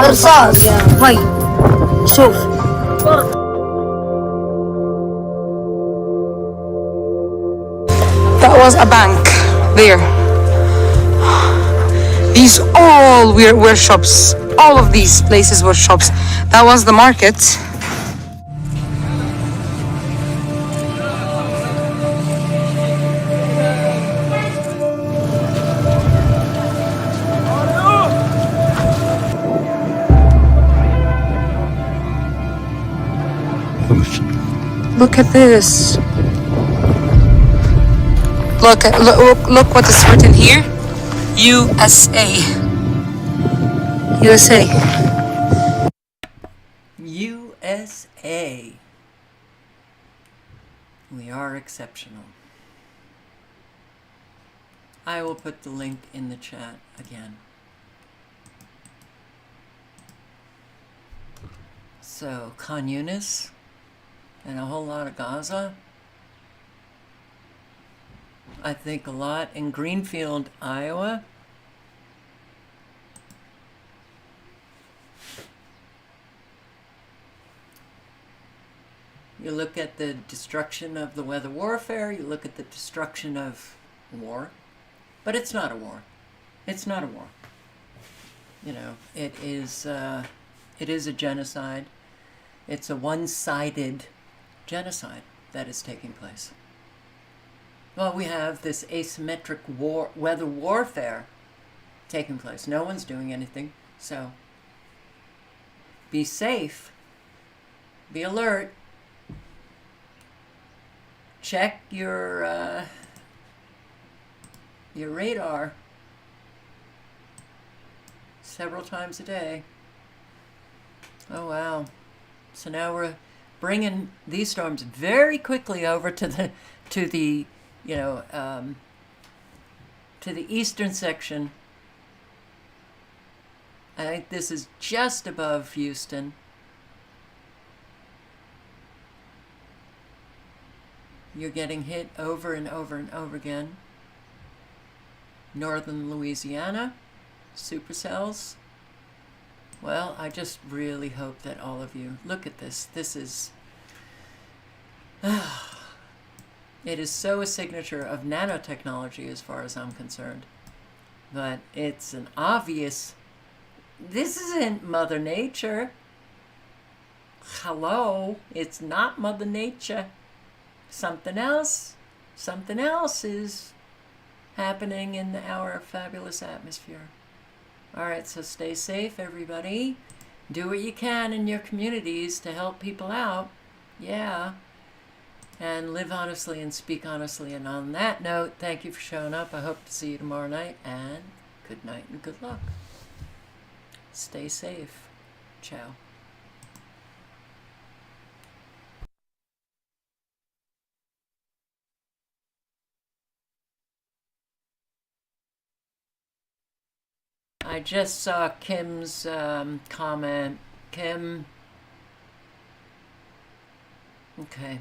رصاص. هاي شوف. That was a bank there. These all were shops. All of these places were shops. That was the market. Look at this. Look what is written here. USA. USA. USA. We are exceptional. I will put the link in the chat again. So, Khan Yunis and a whole lot of Gaza. I think a lot in Greenfield, Iowa. You look at the destruction of the weather warfare, you look at the destruction of war, but it's not a war. It's not a war. You know, it is a genocide. It's a one-sided genocide that is taking place. Well, we have this asymmetric weather warfare taking place. No one's doing anything, so be safe, be alert, check your radar several times a day. Oh wow. So now we're bringing these storms very quickly over to the to the eastern section. I think this is just above Houston. you're getting hit over and over and over again. Northern Louisiana, supercells. Well, I just really hope that all of you look at this. This is, it is so a signature of nanotechnology as far as I'm concerned. But it's an obvious, this isn't Mother Nature. Hello, it's not Mother Nature. Something else is happening in our fabulous atmosphere. All right, so stay safe, everybody. Do what you can in your communities to help people out. Yeah. And live honestly and speak honestly. And on that note, thank you for showing up. I hope to see you tomorrow night. And good night and good luck. Stay safe. Ciao. I just saw Kim's comment. Kim. Okay.